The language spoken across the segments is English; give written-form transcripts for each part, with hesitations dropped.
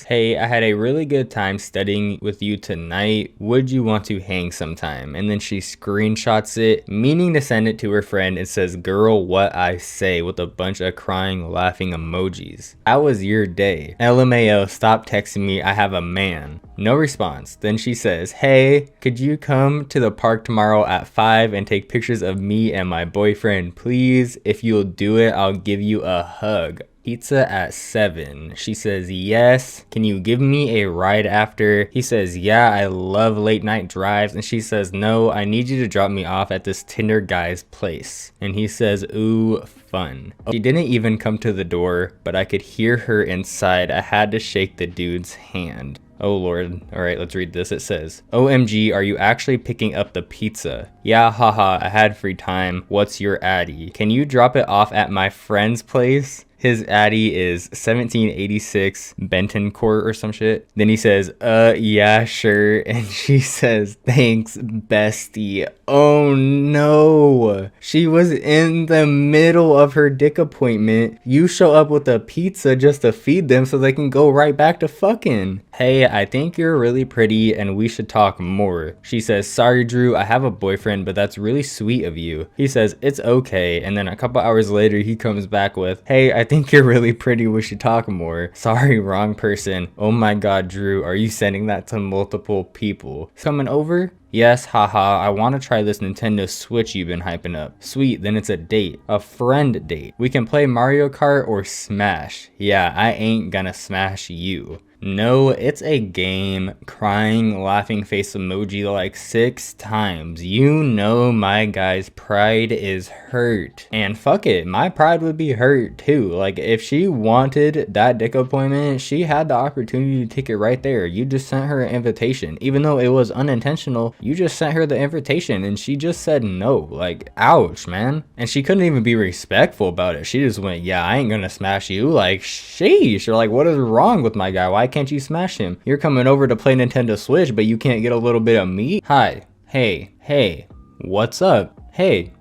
says, hey, I had a really good time studying with you tonight. Would you want to hang sometime? And then she screenshots it, meaning to send it to her friend, and says, girl, what I say, with a bunch of crying, laughing emojis. How was your day? LMAO, stop texting me. I have a man. No response. Then she says, hey, could you come to the park tomorrow at 5 and take pictures of me and my boyfriend, please? If you'll do it, I'll give you a hug. Pizza at 7. She says, yes. Can you give me a ride after? He says, yeah, I love late night drives. And she says, no, I need you to drop me off at this Tinder guy's place. And he says, ooh, fun. She didn't even come to the door, but I could hear her inside. I had to shake the dude's hand. Oh lord. Alright, let's read this. It says, OMG, are you actually picking up the pizza? Yeah, haha, I had free time. What's your addy? Can you drop it off at my friend's place? His addy is 1786 Benton Court or some shit. Then he says, yeah, sure. And she says, thanks, bestie. Oh no. She was in the middle of her dick appointment. You show up with a pizza just to feed them so they can go right back to fucking. Hey, I think you're really pretty and we should talk more. She says, sorry, Drew, I have a boyfriend, but that's really sweet of you. He says, it's okay. And then a couple hours later, he comes back with, hey, I think you're really pretty. We should talk more. Sorry, wrong person. Oh my God, Drew, are you sending that to multiple people? Coming over? Yes, haha, I want to try this Nintendo Switch you've been hyping up. Sweet, then it's a date. A friend date. We can play Mario Kart or Smash. Yeah, I ain't gonna smash you. No, it's a game. Crying, laughing face emoji like 6 times. You know my guy's pride is hurt. And fuck it, my pride would be hurt too. Like, if she wanted that dick appointment, she had the opportunity to take it right there. You just sent her an invitation. Even though it was unintentional, you just sent her the invitation and she just said no. Like, ouch, man. And she couldn't even be respectful about it. She just went, yeah, I ain't gonna smash you. Like, sheesh. Or like, what is wrong with my guy? Why can't you smash him? You're coming over to play Nintendo Switch, but you can't get a little bit of meat? Hi. Hey. What's up? Hey.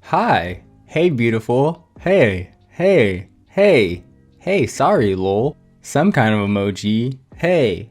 Hi. Hey, beautiful. Hey. Sorry, lol. Some kind of emoji. Hey.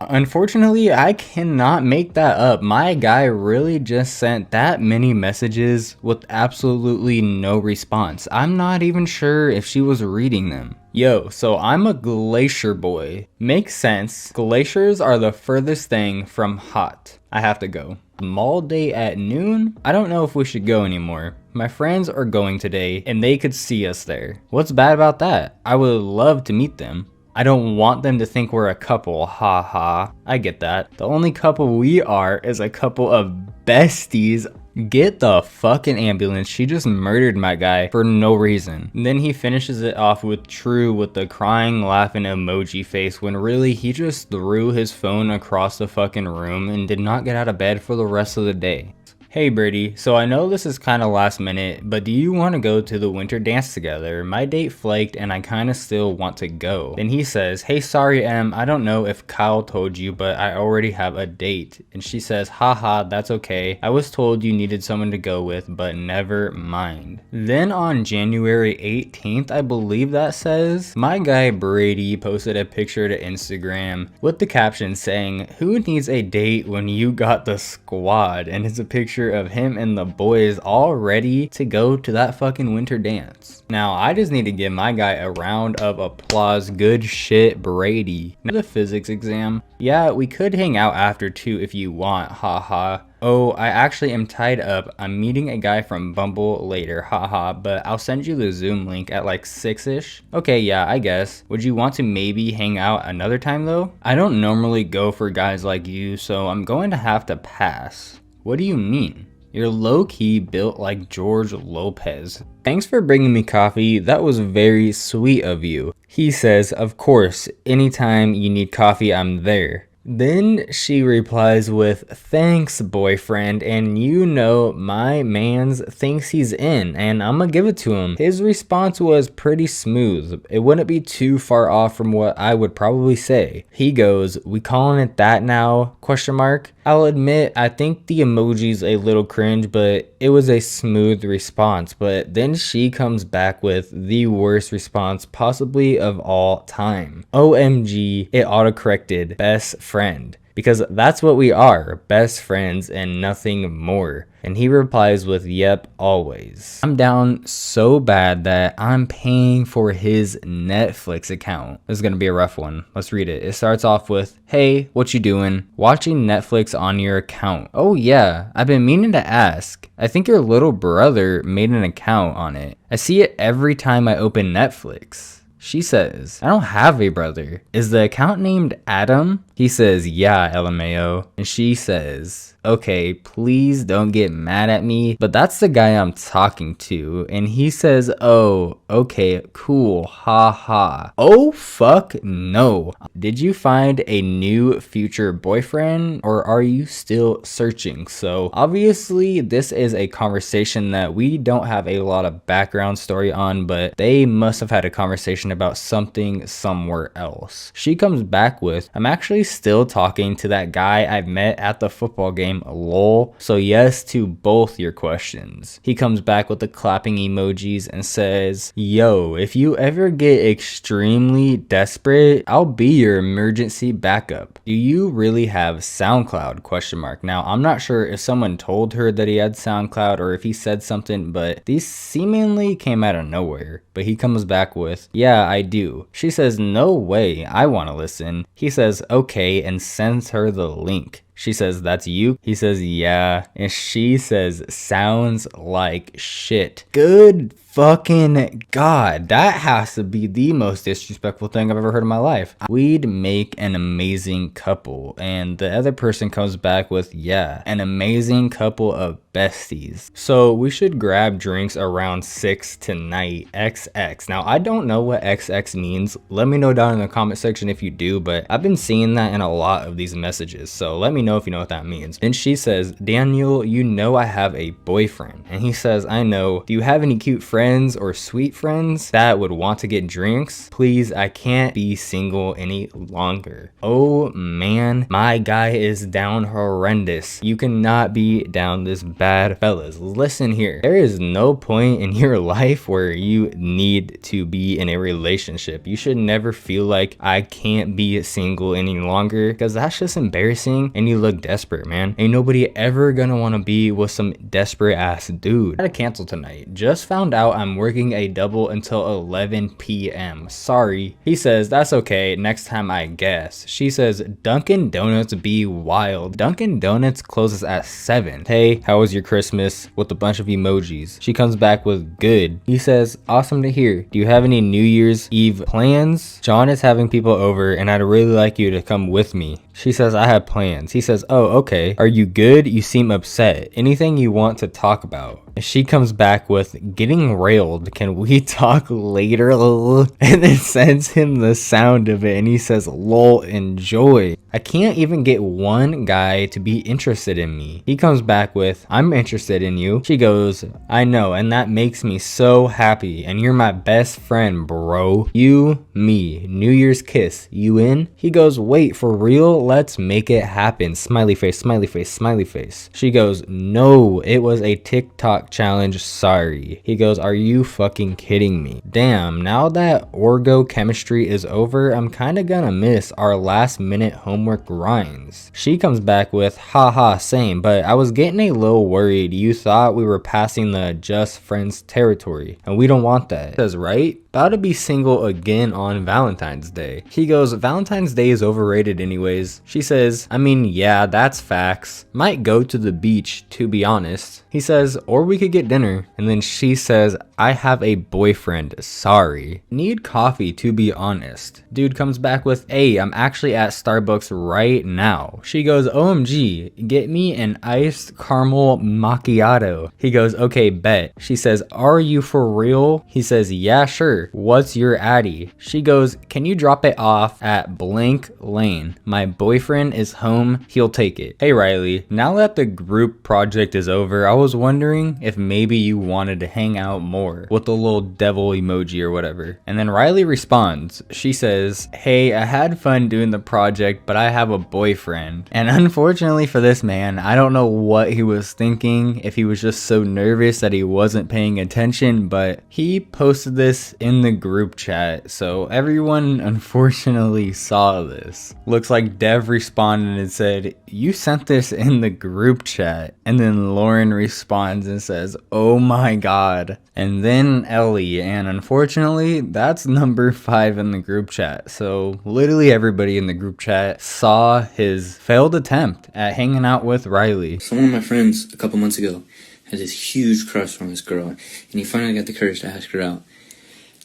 Unfortunately, I cannot make that up. My guy really just sent that many messages with absolutely no response. I'm not even sure if she was reading them. Yo, so I'm a glacier boy. Makes sense. Glaciers are the furthest thing from hot. I have to go. Mall day at noon? I don't know if we should go anymore. My friends are going today and they could see us there. What's bad about that? I would love to meet them. I don't want them to think we're a couple, haha. I get that. The only couple we are is a couple of besties. Get the fucking ambulance. She just murdered my guy for no reason. And then he finishes it off with True with the crying, laughing emoji face when really he just threw his phone across the fucking room and did not get out of bed for the rest of the day. Hey Birdie, so I know this is kind of last minute, but do you want to go to the winter dance together? My date flaked and I kind of still want to go. Then he says, hey sorry Em, I don't know if Kyle told you, but I already have a date. And she says, haha, that's okay. I was told you needed someone to go with, but never mind. Then on January 18th, I believe that says, my guy Brady posted a picture to Instagram with the caption saying, who needs a date when you got the squad? And it's a picture of him and the boys all ready to go to that fucking winter dance. Now I just need to give my guy a round of applause. Good shit, Brady. Now the physics exam. Yeah, we could hang out after too if you want, haha. Oh, I actually am tied up. I'm meeting a guy from Bumble later, haha, but I'll send you the Zoom link at like 6ish. Okay, yeah, I guess. Would you want to maybe hang out another time though? I don't normally go for guys like you, so I'm going to have to pass. What do you mean? You're low-key built like George Lopez. Thanks for bringing me coffee. That was very sweet of you. He says, of course, anytime you need coffee, I'm there. Then she replies with, thanks boyfriend, and you know my mans thinks he's in and I'ma give it to him. His response was pretty smooth. It wouldn't be too far off from what I would probably say. He goes, we calling it that now? Question mark. I'll admit, I think the emoji's a little cringe, but it was a smooth response. But then she comes back with the worst response possibly of all time. OMG, it autocorrected best friend. Because that's what we are, best friends and nothing more. And he replies with, yep, always. I'm down so bad that I'm paying for his Netflix account. This is gonna be a rough one. Let's read it. It starts off with, hey, what you doing? Watching Netflix on your account. Oh yeah, I've been meaning to ask. I think your little brother made an account on it. I see it every time I open Netflix. She says, I don't have a brother. Is the account named Adam? He says, yeah, LMAO. And she says, okay, please don't get mad at me, but that's the guy I'm talking to. And he says, oh, okay, cool, ha ha. Oh, fuck no. Did you find a new future boyfriend or are you still searching? So obviously this is a conversation that we don't have a lot of background story on, but they must have had a conversation about something somewhere else. She comes back with, I'm actually still talking to that guy I met at the football game, lol. So yes to both your questions. He comes back with the clapping emojis and says, yo, if you ever get extremely desperate, I'll be your emergency backup. Do you really have SoundCloud? Question mark. Now, I'm not sure if someone told her that he had SoundCloud or if he said something, but these seemingly came out of nowhere. But he comes back with, yeah, I do. She says, no way, I want to listen. He says, okay, and sends her the link. She says, that's you? He says, yeah. And she says, sounds like shit. Good fucking God. That has to be the most disrespectful thing I've ever heard in my life. We'd make an amazing couple. And the other person comes back with, yeah, an amazing couple of besties. So we should grab drinks around 6 tonight. XX. Now, I don't know what XX means. Let me know down in the comment section if you do, but I've been seeing that in a lot of these messages. So let me know if you know what that means. Then she says, Daniel, you know I have a boyfriend. And he says, I know. Do you have any cute friends or sweet friends that would want to get drinks? Please, I can't be single any longer. Oh man, my guy is down horrendous. You cannot be down this bad. Fellas, listen here. There is no point in your life where you need to be in a relationship. You should never feel like I can't be single any longer, because that's just embarrassing and you look desperate, man. Ain't nobody ever gonna want to be with some desperate ass dude. I had to cancel tonight. Just found out I'm working a double until 11 p.m. Sorry. He says, that's okay, next time I guess. She says, Dunkin' Donuts be wild. Dunkin' Donuts closes at 7. Hey, how was your Christmas? With a bunch of emojis. She comes back with good. He says, awesome to hear. Do you have any New Year's Eve plans? John is having people over and I'd really like you to come with me. She says, I have plans. He says, oh, okay. Are you good? You seem upset. Anything you want to talk about? She comes back with, getting railed. Can we talk later? And then sends him the sound of it and he says, lol, enjoy. I can't even get one guy to be interested in me. He comes back with, I'm interested in you. She goes, I know, and that makes me so happy. And you're my best friend, bro. You, me, New Year's kiss. You in? He goes, wait, for real? Let's make it happen. Smiley face, smiley face, smiley face. She goes, no, it was a TikTok challenge, sorry. He goes, are you fucking kidding me? Damn, now that orgo chemistry is over, I'm kinda gonna miss our last minute homework grinds. She comes back with, haha, same, but I was getting a little worried. You thought we were passing the just friends territory, and we don't want that. Says, right? About to be single again on Valentine's Day. He goes, Valentine's Day is overrated anyways. She says, I mean, yeah, that's facts. Might go to the beach, to be honest. He says, or we could get dinner. And then she says, I have a boyfriend, sorry. Need coffee, to be honest. Dude comes back with, hey, I'm actually at Starbucks right now. She goes, OMG, get me an iced caramel macchiato. He goes, okay, bet. She says, are you for real? He says, yeah, sure. What's your addy? She goes, can you drop it off at blank lane? My boyfriend is home, he'll take it. Hey Riley, now that the group project is over, I was wondering if maybe you wanted to hang out more with the little devil emoji or whatever. And then Riley responds. She says, hey, I had fun doing the project, but I have a boyfriend. And unfortunately for this man, I don't know what he was thinking, if he was just so nervous that he wasn't paying attention, but he posted this in the group chat, so everyone unfortunately saw this. Looks like Dev responded and said, you sent this in the group chat. And then Lauren responds and says, oh my god. And then Ellie, and unfortunately that's number 5 in the group chat. So literally everybody in the group chat saw his failed attempt at hanging out with Riley. So one of my friends a couple months ago had this huge crush on this girl, and he finally got the courage to ask her out.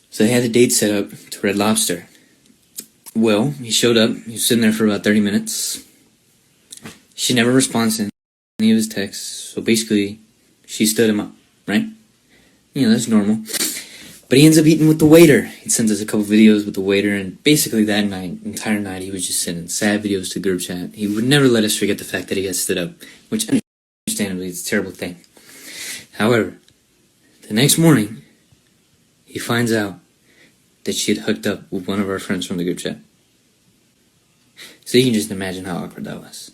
So they had a date set up to Red Lobster. Well, he showed up, he was sitting there for about 30 minutes. She never responds to any of his texts, so basically she stood him up, right? You know, that's normal. But he ends up eating with the waiter. He sends us a couple videos with the waiter, and basically that entire night, he was just sending sad videos to the group chat. He would never let us forget the fact that he got stood up, which understandably is a terrible thing. However, the next morning, he finds out that she had hooked up with one of our friends from the group chat. So you can just imagine how awkward that was.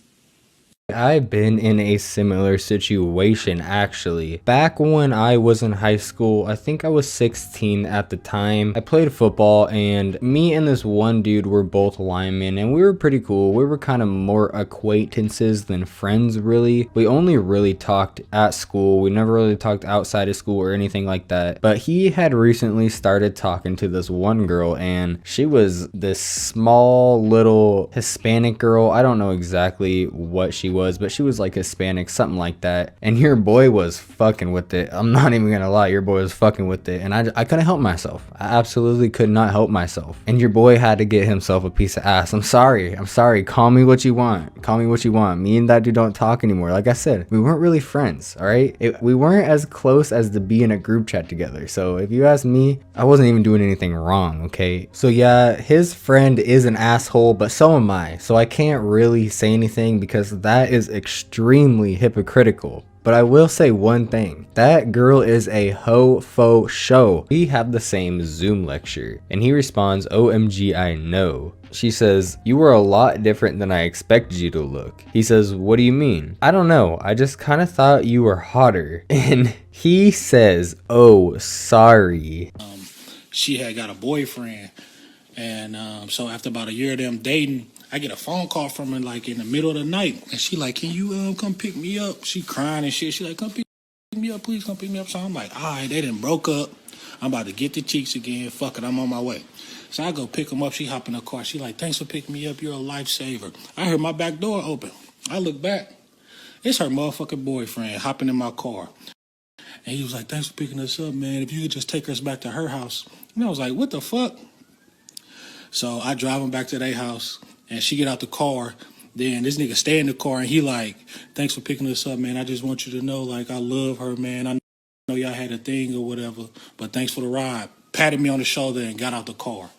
I've been in a similar situation actually. Back when I was in high school, I think I was 16 at the time. I played football, and me and this one dude were both linemen, and we were pretty cool. We were kind of more acquaintances than friends really. We only really talked at school. We never really talked outside of school or anything like that. But he had recently started talking to this one girl, and she was this small little Hispanic girl. I don't know exactly what she was, but she was like Hispanic, something like that. And your boy was fucking with it. I'm not even gonna lie, your boy was fucking with it, and I couldn't help myself. I absolutely could not help myself. And your boy had to get himself a piece of ass. I'm sorry, call me what you want, me and that dude don't talk anymore. Like I said, we weren't really friends, all right? We weren't as close as to be in a group chat together. So if you ask me, I wasn't even doing anything wrong, okay? So yeah, his friend is an asshole, but so am I, so I can't really say anything because that is extremely hypocritical. But I will say one thing, that girl is a ho faux show. We have the same Zoom lecture, and he responds, OMG, I know. She says, you were a lot different than I expected you to look. He says, what do you mean? I don't know, I just kind of thought you were hotter. And he says, oh, sorry. She had got a boyfriend, and so after about a year of them dating, I get a phone call from her like in the middle of the night, and she like, can you come pick me up? She crying and shit. She like, come pick me up, please come pick me up. So I'm like, all right, they done broke up. I'm about to get the cheeks again. Fuck it, I'm on my way. So I go pick him up. She hop in the car. She like, thanks for picking me up. You're a lifesaver. I heard my back door open. I look back. It's her motherfucking boyfriend hopping in my car. And he was like, thanks for picking us up, man. If you could just take us back to her house. And I was like, what the fuck? So I drive him back to their house. And she get out the car, then this nigga stay in the car, and he like, thanks for picking us up, man. I just want you to know, like, I love her, man. I know y'all had a thing or whatever, but thanks for the ride. Patted me on the shoulder and got out the car.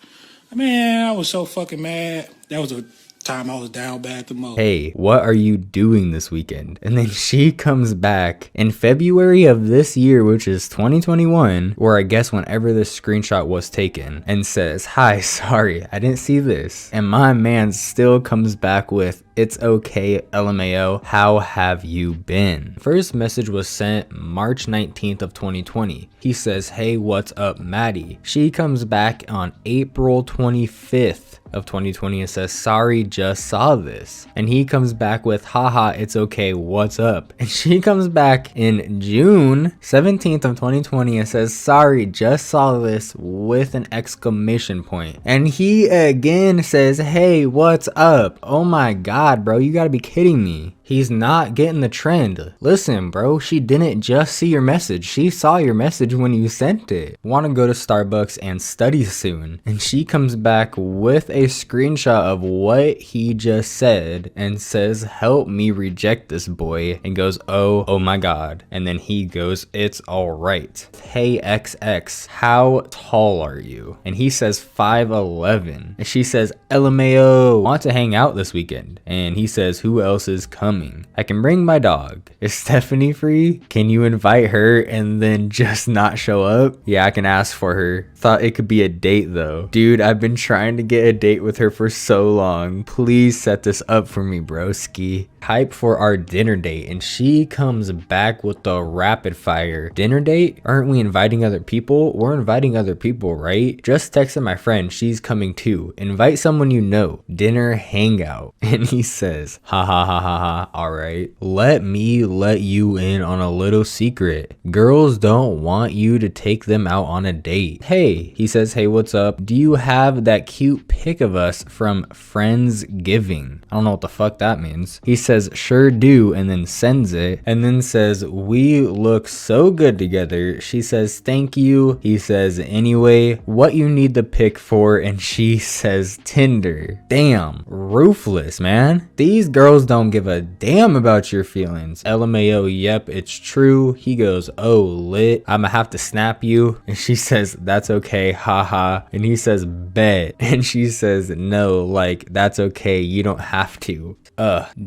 Man, I was so fucking mad. That was a time I was down bad the most. Hey, what are you doing this weekend? And then she comes back in February of this year, which is 2021, or I guess whenever this screenshot was taken, and says, hi, sorry, I didn't see this. And my man still comes back with, it's okay, LMAO, how have you been? First message was sent March 19th of 2020. He says, hey, what's up, Maddie? She comes back on April 25th of 2020 and says, sorry, just saw this. And he comes back with, haha, it's okay, what's up? And she comes back in June 17th of 2020 and says, sorry, just saw this, with an exclamation point. And he again says, hey, what's up? Oh my god, bro, you gotta be kidding me. He's not getting the trend. Listen, bro, she didn't just see your message. She saw your message when you sent it. Want to go to Starbucks and study soon. And she comes back with a screenshot of what he just said and says, help me reject this boy, and goes, oh my god. And then he goes, it's all right. Hey XX, how tall are you? And he says 5'11". And she says, LMAO, want to hang out this weekend? And he says, who else is coming? I can bring my dog. Is Stephanie free? Can you invite her and then just not show up? Yeah, I can ask for her. Thought it could be a date though. Dude, I've been trying to get a date with her for so long. Please set this up for me, broski. Hype for our dinner date, and she comes back with the rapid fire. Dinner date? Aren't we inviting other people? We're inviting other people, right? Just texted my friend, she's coming too. Invite someone you know. Dinner hangout. And he says, ha ha ha ha ha, alright. Let me let you in on a little secret. Girls don't want you to take them out on a date. Hey, he says, hey, what's up? Do you have that cute pic of us from Friendsgiving? I don't know what the fuck that means. He says, sure do, and then sends it, and then says, we look so good together. She says, thank you. He says, anyway, what you need the pic for? And she says, Tinder. Damn, ruthless, man. These girls don't give a damn about your feelings. LMAO, yep, it's true. He goes, oh, lit. I'ma have to snap you. And she says, that's okay, haha. And he says, bet. And she says, no, like, that's okay, you don't have to.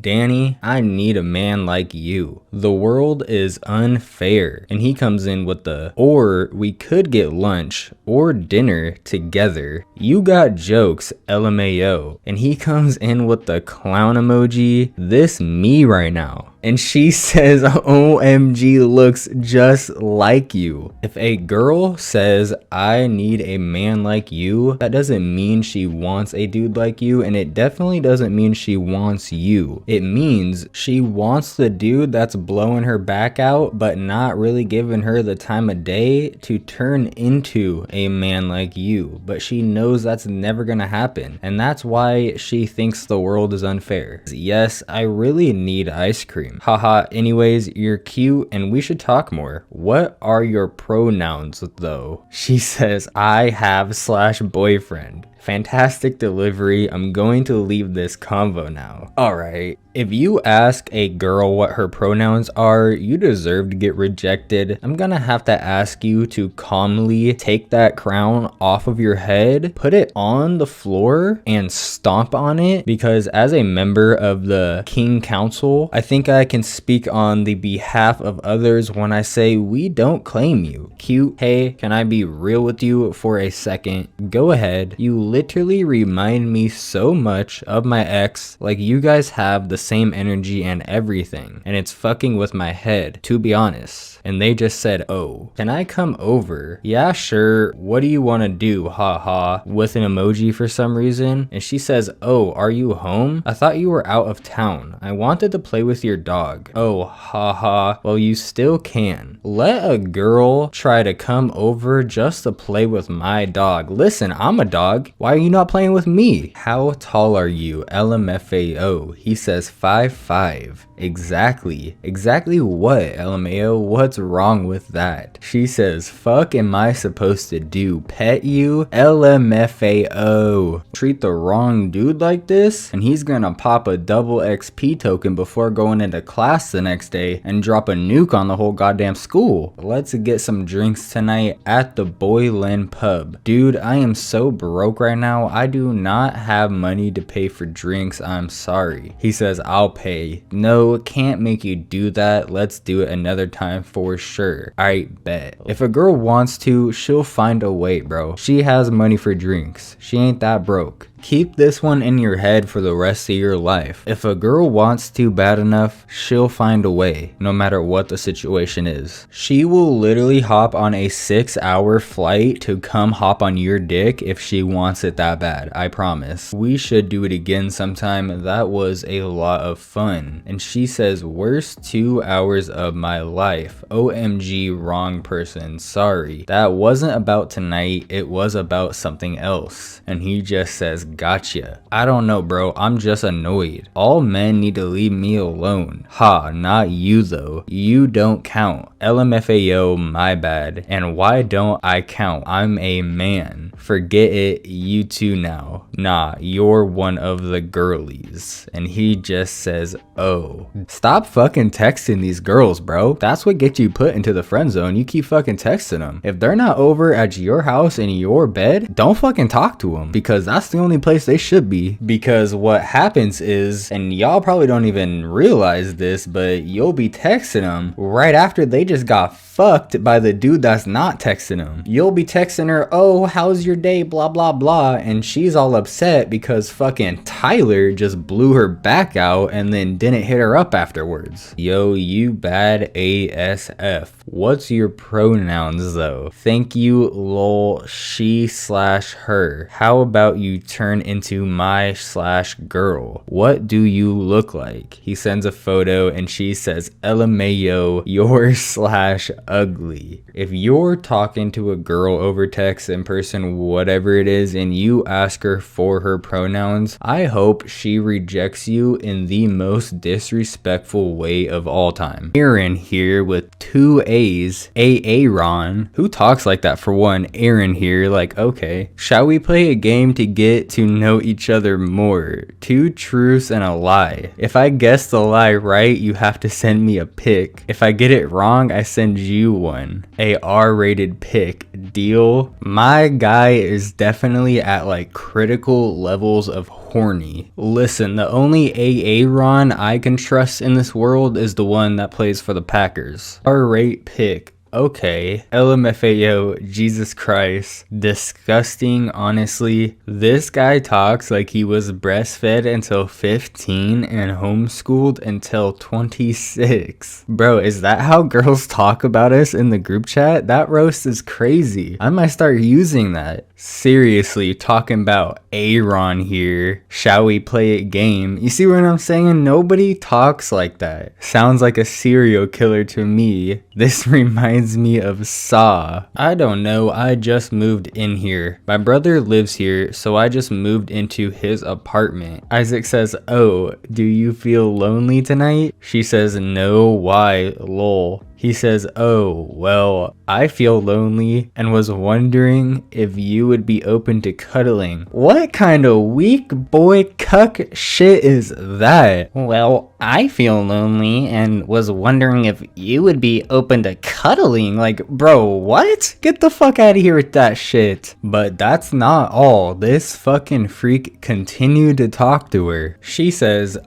Danny, I need a man like you. The world is unfair. And he comes in with the, or we could get lunch or dinner together. You got jokes, LMAO. And he comes in with the clown emoji. This me right now. And she says, OMG, looks just like you. If a girl says, I need a man like you, that doesn't mean she wants a dude like you, and it definitely doesn't mean she wants you. It means she wants the dude that's blowing her back out, but not really giving her the time of day to turn into a man like you. But she knows that's never gonna happen, and that's why she thinks the world is unfair. Yes, I really need ice cream. Haha, anyways, you're cute and we should talk more. What are your pronouns though? She says, I have / boyfriend. Fantastic delivery. I'm going to leave this convo now. Alright, if you ask a girl what her pronouns are, you deserve to get rejected. I'm gonna have to ask you to calmly take that crown off of your head, put it on the floor, and stomp on it, because as a member of the King Council, I think I can speak on the behalf of others when I say we don't claim you. Cute, hey, can I be real with you for a second? Go ahead. You literally remind me so much of my ex. Like, you guys have the same energy and everything, and it's fucking with my head, to be honest. And they just said, oh, can I come over? Yeah, sure. What do you want to do? Haha, with an emoji for some reason. And she says, oh, are you home? I thought you were out of town. I wanted to play with your dog. Oh, haha. Well, you still can. Let a girl try to come over just to play with my dog. Listen, I'm a dog. Why are you not playing with me? How tall are you? LMFAO. He says 5'5". Exactly. Exactly what, LMAO? What's wrong with that? She says, fuck am I supposed to do? Pet you? LMFAO. Treat the wrong dude like this? And he's gonna pop a double XP token before going into class the next day and drop a nuke on the whole goddamn school. Let's get some drinks tonight at the Boylan pub. Dude, I am so broke right now. I do not have money to pay for drinks. I'm sorry. He says, I'll pay. No, can't make you do that. Let's do it another time for sure. Alright, bet. If a girl wants to, she'll find a way, bro. She has money for drinks. She ain't that broke. Keep this one in your head for the rest of your life. If a girl wants to bad enough, she'll find a way, no matter what the situation is. She will literally hop on a 6-hour flight to come hop on your dick if she wants it that bad, I promise. We should do it again sometime. That was a lot of fun. And she says, worst 2 hours of my life. OMG, wrong person, sorry. That wasn't about tonight, it was about something else. And he just says, gotcha. I don't know, bro. I'm just annoyed. All men need to leave me alone. Ha, not you though. You don't count. LMFAO, my bad. And why don't I count? I'm a man. Forget it, you two now. Nah, you're one of the girlies. And he just says, oh. Stop fucking texting these girls, bro. That's what gets you put into the friend zone. You keep fucking texting them. If they're not over at your house in your bed, don't fucking talk to them, because that's the only place they should be. Because what happens is, and y'all probably don't even realize this, but you'll be texting them right after they just got fucked by the dude that's not texting them. You'll be texting her, oh, how's your day, blah blah blah, and she's all upset because fucking Tyler just blew her back out and then didn't hit her up afterwards. Yo, you bad ASF. What's your pronouns though? Thank you, lol, she/her. How about you turn into my/girl? What do you look like? He sends a photo and she says, LMAO, you're/ugly. If you're talking to a girl over text, in person, whatever it is, and you ask her for her pronouns, I hope she rejects you in the most disrespectful way of all time. Aaron here with 2 A's, Aaron. Who talks like that for one? Aaron here, like, okay. Shall we play a game to get to know each other more? 2 truths and a lie. If I guess the lie right, you have to send me a pic. If I get it wrong, I send you one. A R-rated pic. Deal? My guy is definitely at like critical levels of horny. Listen, the only Aaron I can trust in this world is the one that plays for the Packers. R-rate pic. Okay, LMFAO, Jesus Christ, disgusting, honestly. This guy talks like he was breastfed until 15 and homeschooled until 26. Bro, is that how girls talk about us in the group chat? That roast is crazy. I might start using that. Seriously, talking about Aaron here. Shall we play a game? You see what I'm saying? Nobody talks like that. Sounds like a serial killer to me. This reminds me of Saw. I don't know, I just moved in here. My brother lives here, so I just moved into his apartment. Isaac says, oh, do you feel lonely tonight? She says, no, why, lol. He says, oh, well, I feel lonely and was wondering if you would be open to cuddling. What kind of weak boy cuck shit is that? Well, I feel lonely and was wondering if you would be open to cuddling. Like, bro, what? Get the fuck out of here with that shit. But that's not all. This fucking freak continued to talk to her. She says,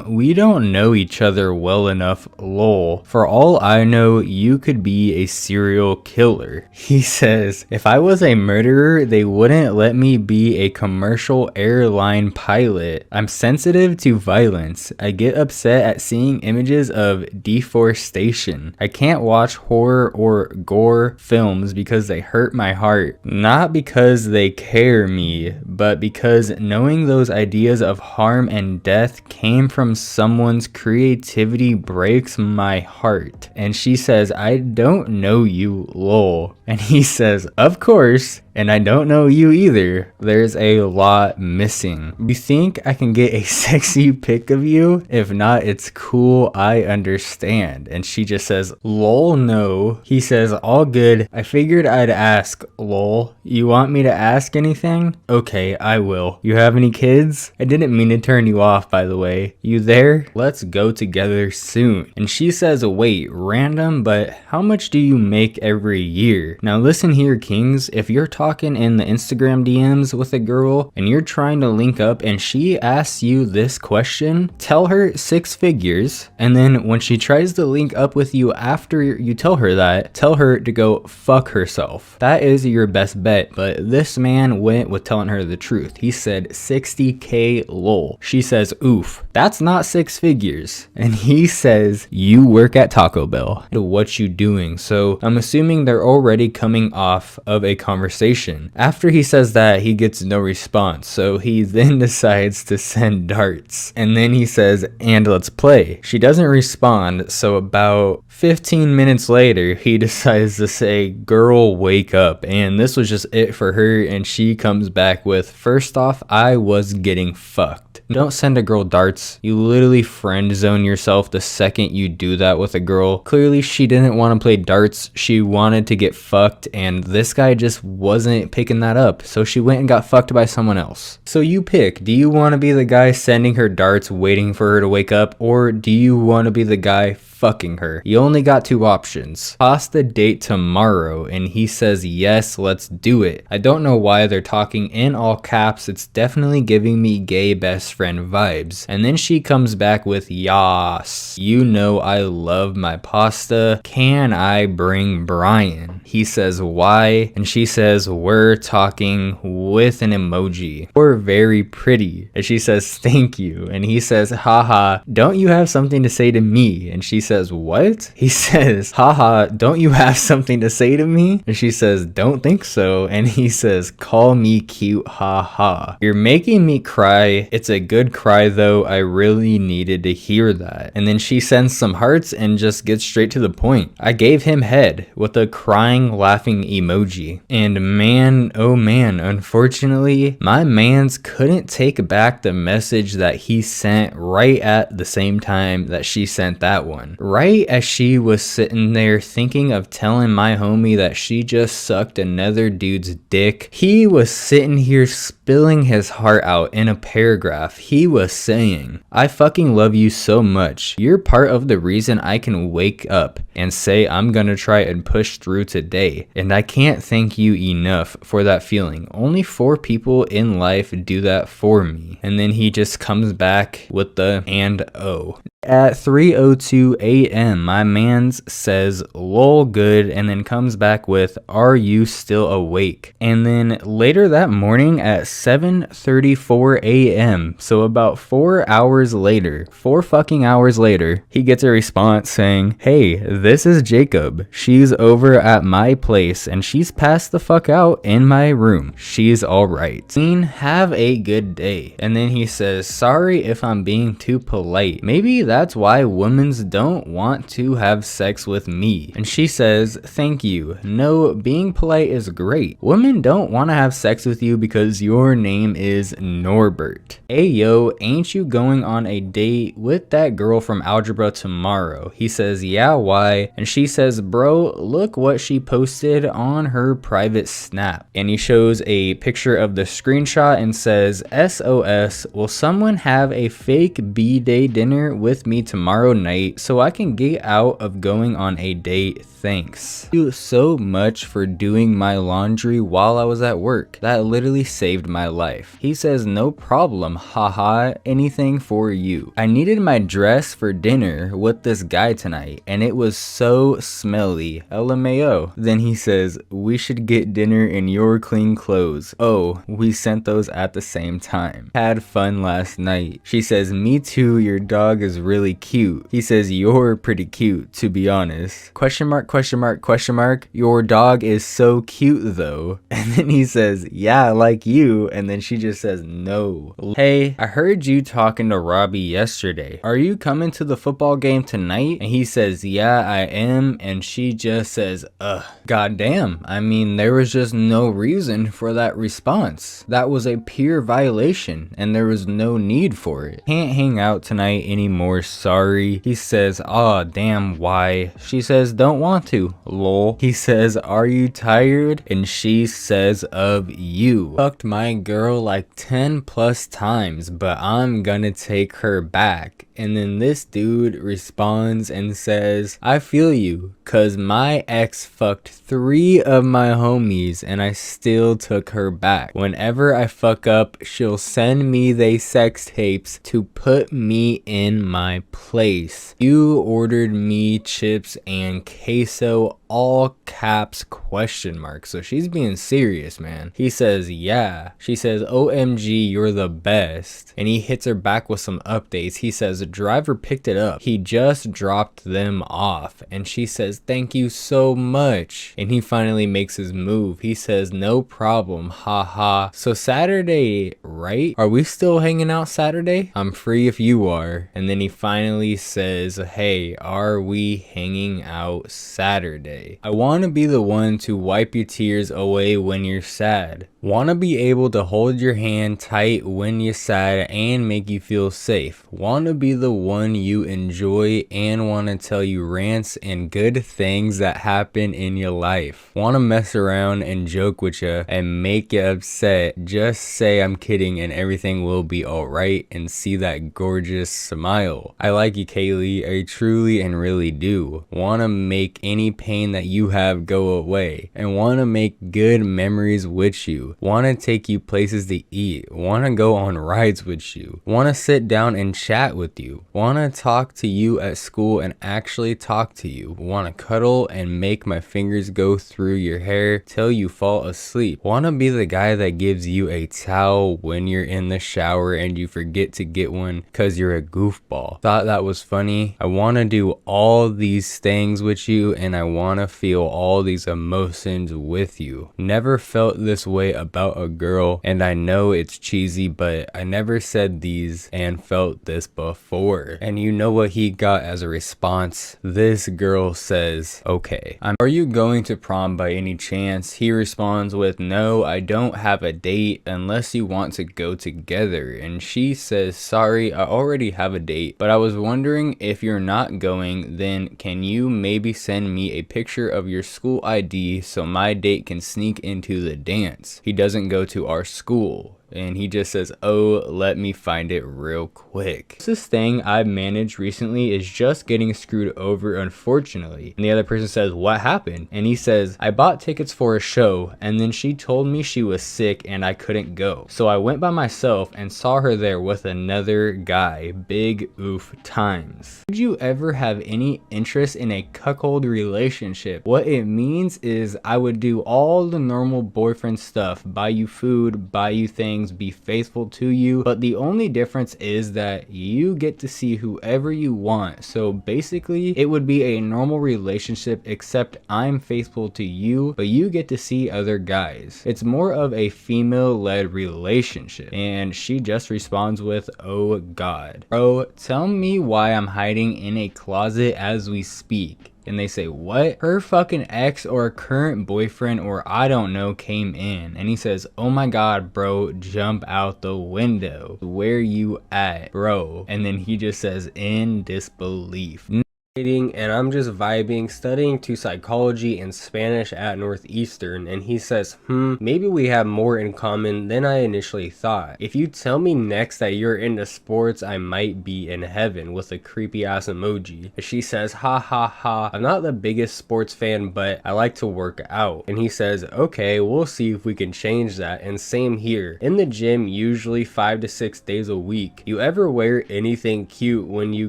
we don't know each other well enough, lol. For all I know, you could be a serial killer. He says, if I was a murderer, they wouldn't let me be a commercial airline pilot. I'm sensitive to violence. I get upset at seeing images of deforestation. I can't watch horror or gore films because they hurt my heart. Not because they care me, but because knowing those ideas of harm and death came from someone's creativity breaks my heart. And she says, I don't know you, lol. And he says, of course, and I don't know you either. There's a lot missing. You think I can get a sexy pic of you? If not, it's cool, I understand. And she just says, lol, no. He says, all good. I figured I'd ask, lol. You want me to ask anything? Okay, I will. You have any kids? I didn't mean to turn you off, by the way. You there? Let's go together soon. And she says, wait, random, but how much do you make every year? Now listen here, kings. If you're talking in the Instagram DMs with a girl and you're trying to link up and she asks you this question, tell her 6 figures. And then when she tries to link up with you after you tell her that, tell her to go fuck herself. That is your best bet. But this man went with telling her the truth. He said 60K lol. She says, oof, that's not 6 figures. And he says, you work at Taco Bell. What you doing? So I'm assuming they're already already coming off of a conversation. After he says that, he gets no response, so he then decides to send darts. And then he says, and let's play. She doesn't respond, so about 15 minutes later, he decides to say, girl, wake up. And this was just it for her, and she comes back with, first off, I was getting fucked. Don't send a girl darts. You literally friend zone yourself the second you do that with a girl. Clearly, she didn't want to play darts. She wanted to get fucked, and this guy just wasn't picking that up. So she went and got fucked by someone else. So you pick. Do you want to be the guy sending her darts waiting for her to wake up, or do you want to be the guy fucking her? You only got two options. Toss the date tomorrow, and he says yes, let's do it. I don't know why they're talking in all caps. It's definitely giving me gay best friend vibes. And then she comes back with yas. You know I love my pasta. Can I bring Brian? He says why, and she says we're talking with an emoji. We're very pretty. And she says thank you, and he says haha, don't you have something to say to me? And she says what? He says haha, don't you have something to say to me? And she says don't think so. And he says call me cute, haha. You're making me cry. It's a good cry though. I really needed to hear that. And then she sends some hearts and just gets straight to the point. I gave him head with a crying laughing emoji. And man, oh man, unfortunately my mans couldn't take back the message that he sent right at the same time that she sent that one. Right as she was sitting there thinking of telling my homie that she just sucked another dude's dick, he was sitting here spilling his heart out in a paragraph. He was saying, I fucking love you so much. You're part of the reason I can wake up and say I'm gonna try and push through today. And I can't thank you enough for that feeling. Only 4 people in life do that for me. And then he just comes back with the and oh. At 3:02 a.m., my mans says lol good, and then comes back with are you still awake? And then later that morning at 7:34 a.m., so about 4 hours later, 4 fucking hours later, he gets a response saying, hey, this is Jacob. She's over at my place and she's passed the fuck out in my room. She's alright. Scene, have a good day. And then he says, sorry if I'm being too polite. Maybe that's why women don't want to have sex with me. And she says, thank you. No, being polite is great. Women don't want to have sex with you because your name is Norbert. Hey yo, ain't you going on a date with that girl from algebra tomorrow? He says, yeah, why? And she says, bro, look what she posted on her private snap. And he shows a picture of the screenshot and says, SOS, will someone have a fake B-day dinner with me tomorrow night so I can get out of going on a date? Thanks. Thank you so much for doing my laundry while I was at work. That literally saved my life. He says, no problem, haha, anything for you. I needed my dress for dinner with this guy tonight and it was so smelly, LMAO. Then he says, we should get dinner in your clean clothes. Oh, we sent those at the same time. Had fun last night. She says, me too, your dog is really cute. He says, you're pretty cute, to be honest. Question mark, question mark, question mark. Your dog is so cute though. And then he says, yeah, like you. And then she just says, no. Hey, I heard you talking to Robbie yesterday. Are you coming to the football game tonight? And he says, yeah, I am. And she just says, ugh. Goddamn. I mean, there was just no reason for that response. That was a pure violation and there was no need for it. Can't hang out tonight anymore, sorry. He says, aw, damn, why? She says, don't want to, lol. He says, are you tired? And she says, of you. Fucked my girl like 10 plus times, but I'm gonna take her back. And then this dude responds and says, I feel you, cause my ex fucked 3 of my homies and I still took her back. Whenever I fuck up, she'll send me they sex tapes to put me in my place. You ordered me chips and queso, all caps, question mark. So she's being serious, man. He says, yeah. She says, OMG, you're the best. And he hits her back with some updates. He says, the driver picked it up. He just dropped them off. And she says, thank you so much. And he finally makes his move. He says, no problem, haha. So Saturday, right? Are we still hanging out Saturday? I'm free if you are. And then he finally says, hey, are we hanging out Saturday? I want to be the one to wipe your tears away when you're sad. Want to be able to hold your hand tight when you're sad and make you feel safe. Want to be the one you enjoy and want to tell you rants and good things that happen in your life. Want to mess around and joke with you and make you upset. Just say I'm kidding and everything will be alright, and see that gorgeous smile. I like you, Kaylee. I truly and really do. Want to make any pain that you have go away and want to make good memories with you. Want to take you places to eat. Want to go on rides with you. Want to sit down and chat with you. Want to talk to you at school and actually talk to you. Want to cuddle and make my fingers go through your hair till you fall asleep. Want to be the guy that gives you a towel when you're in the shower and you forget to get one because you're a goofball. Thought that was funny. I want to do all these things with you and I want to feel all these emotions with you. Never felt this way about a girl, and I know it's cheesy, but I never said these and felt this before. And you know what he got as a response? This girl says, okay, are you going to prom by any chance? He responds with, no, I don't have a date unless you want to go together. And she says, sorry, I already have a date, but I was wondering if you're not going, then can you maybe send me a picture of your school ID so my date can sneak into the dance? He doesn't go to our school. And he just says, oh, let me find it real quick. This thing I managed recently is just getting screwed over, unfortunately. And the other person says, what happened? And he says, I bought tickets for a show and then she told me she was sick and I couldn't go. So I went by myself and saw her there with another guy. Big oof times. Did you ever have any interest in a cuckold relationship? What it means is I would do all the normal boyfriend stuff, buy you food, buy you things, be faithful to you, but the only difference is that you get to see whoever you want. So basically it would be a normal relationship except I'm faithful to you, but you get to see other guys. It's more of a female-led relationship. And she just responds with, oh god. Bro, tell me why I'm hiding in a closet as we speak. And they say, what? Her fucking ex or current boyfriend or I don't know came in. And he says, oh my god, bro, jump out the window. Where you at, bro? And then he just says, in disbelief. And I'm just vibing, studying to psychology and Spanish at Northeastern, and he says, maybe we have more in common than I initially thought. If you tell me next that you're into sports, I might be in heaven, with a creepy ass emoji. She says, ha ha ha, I'm not the biggest sports fan, but I like to work out. And he says, okay, we'll see if we can change that. And same here. In the gym, usually 5 to 6 days a week. You ever wear anything cute when you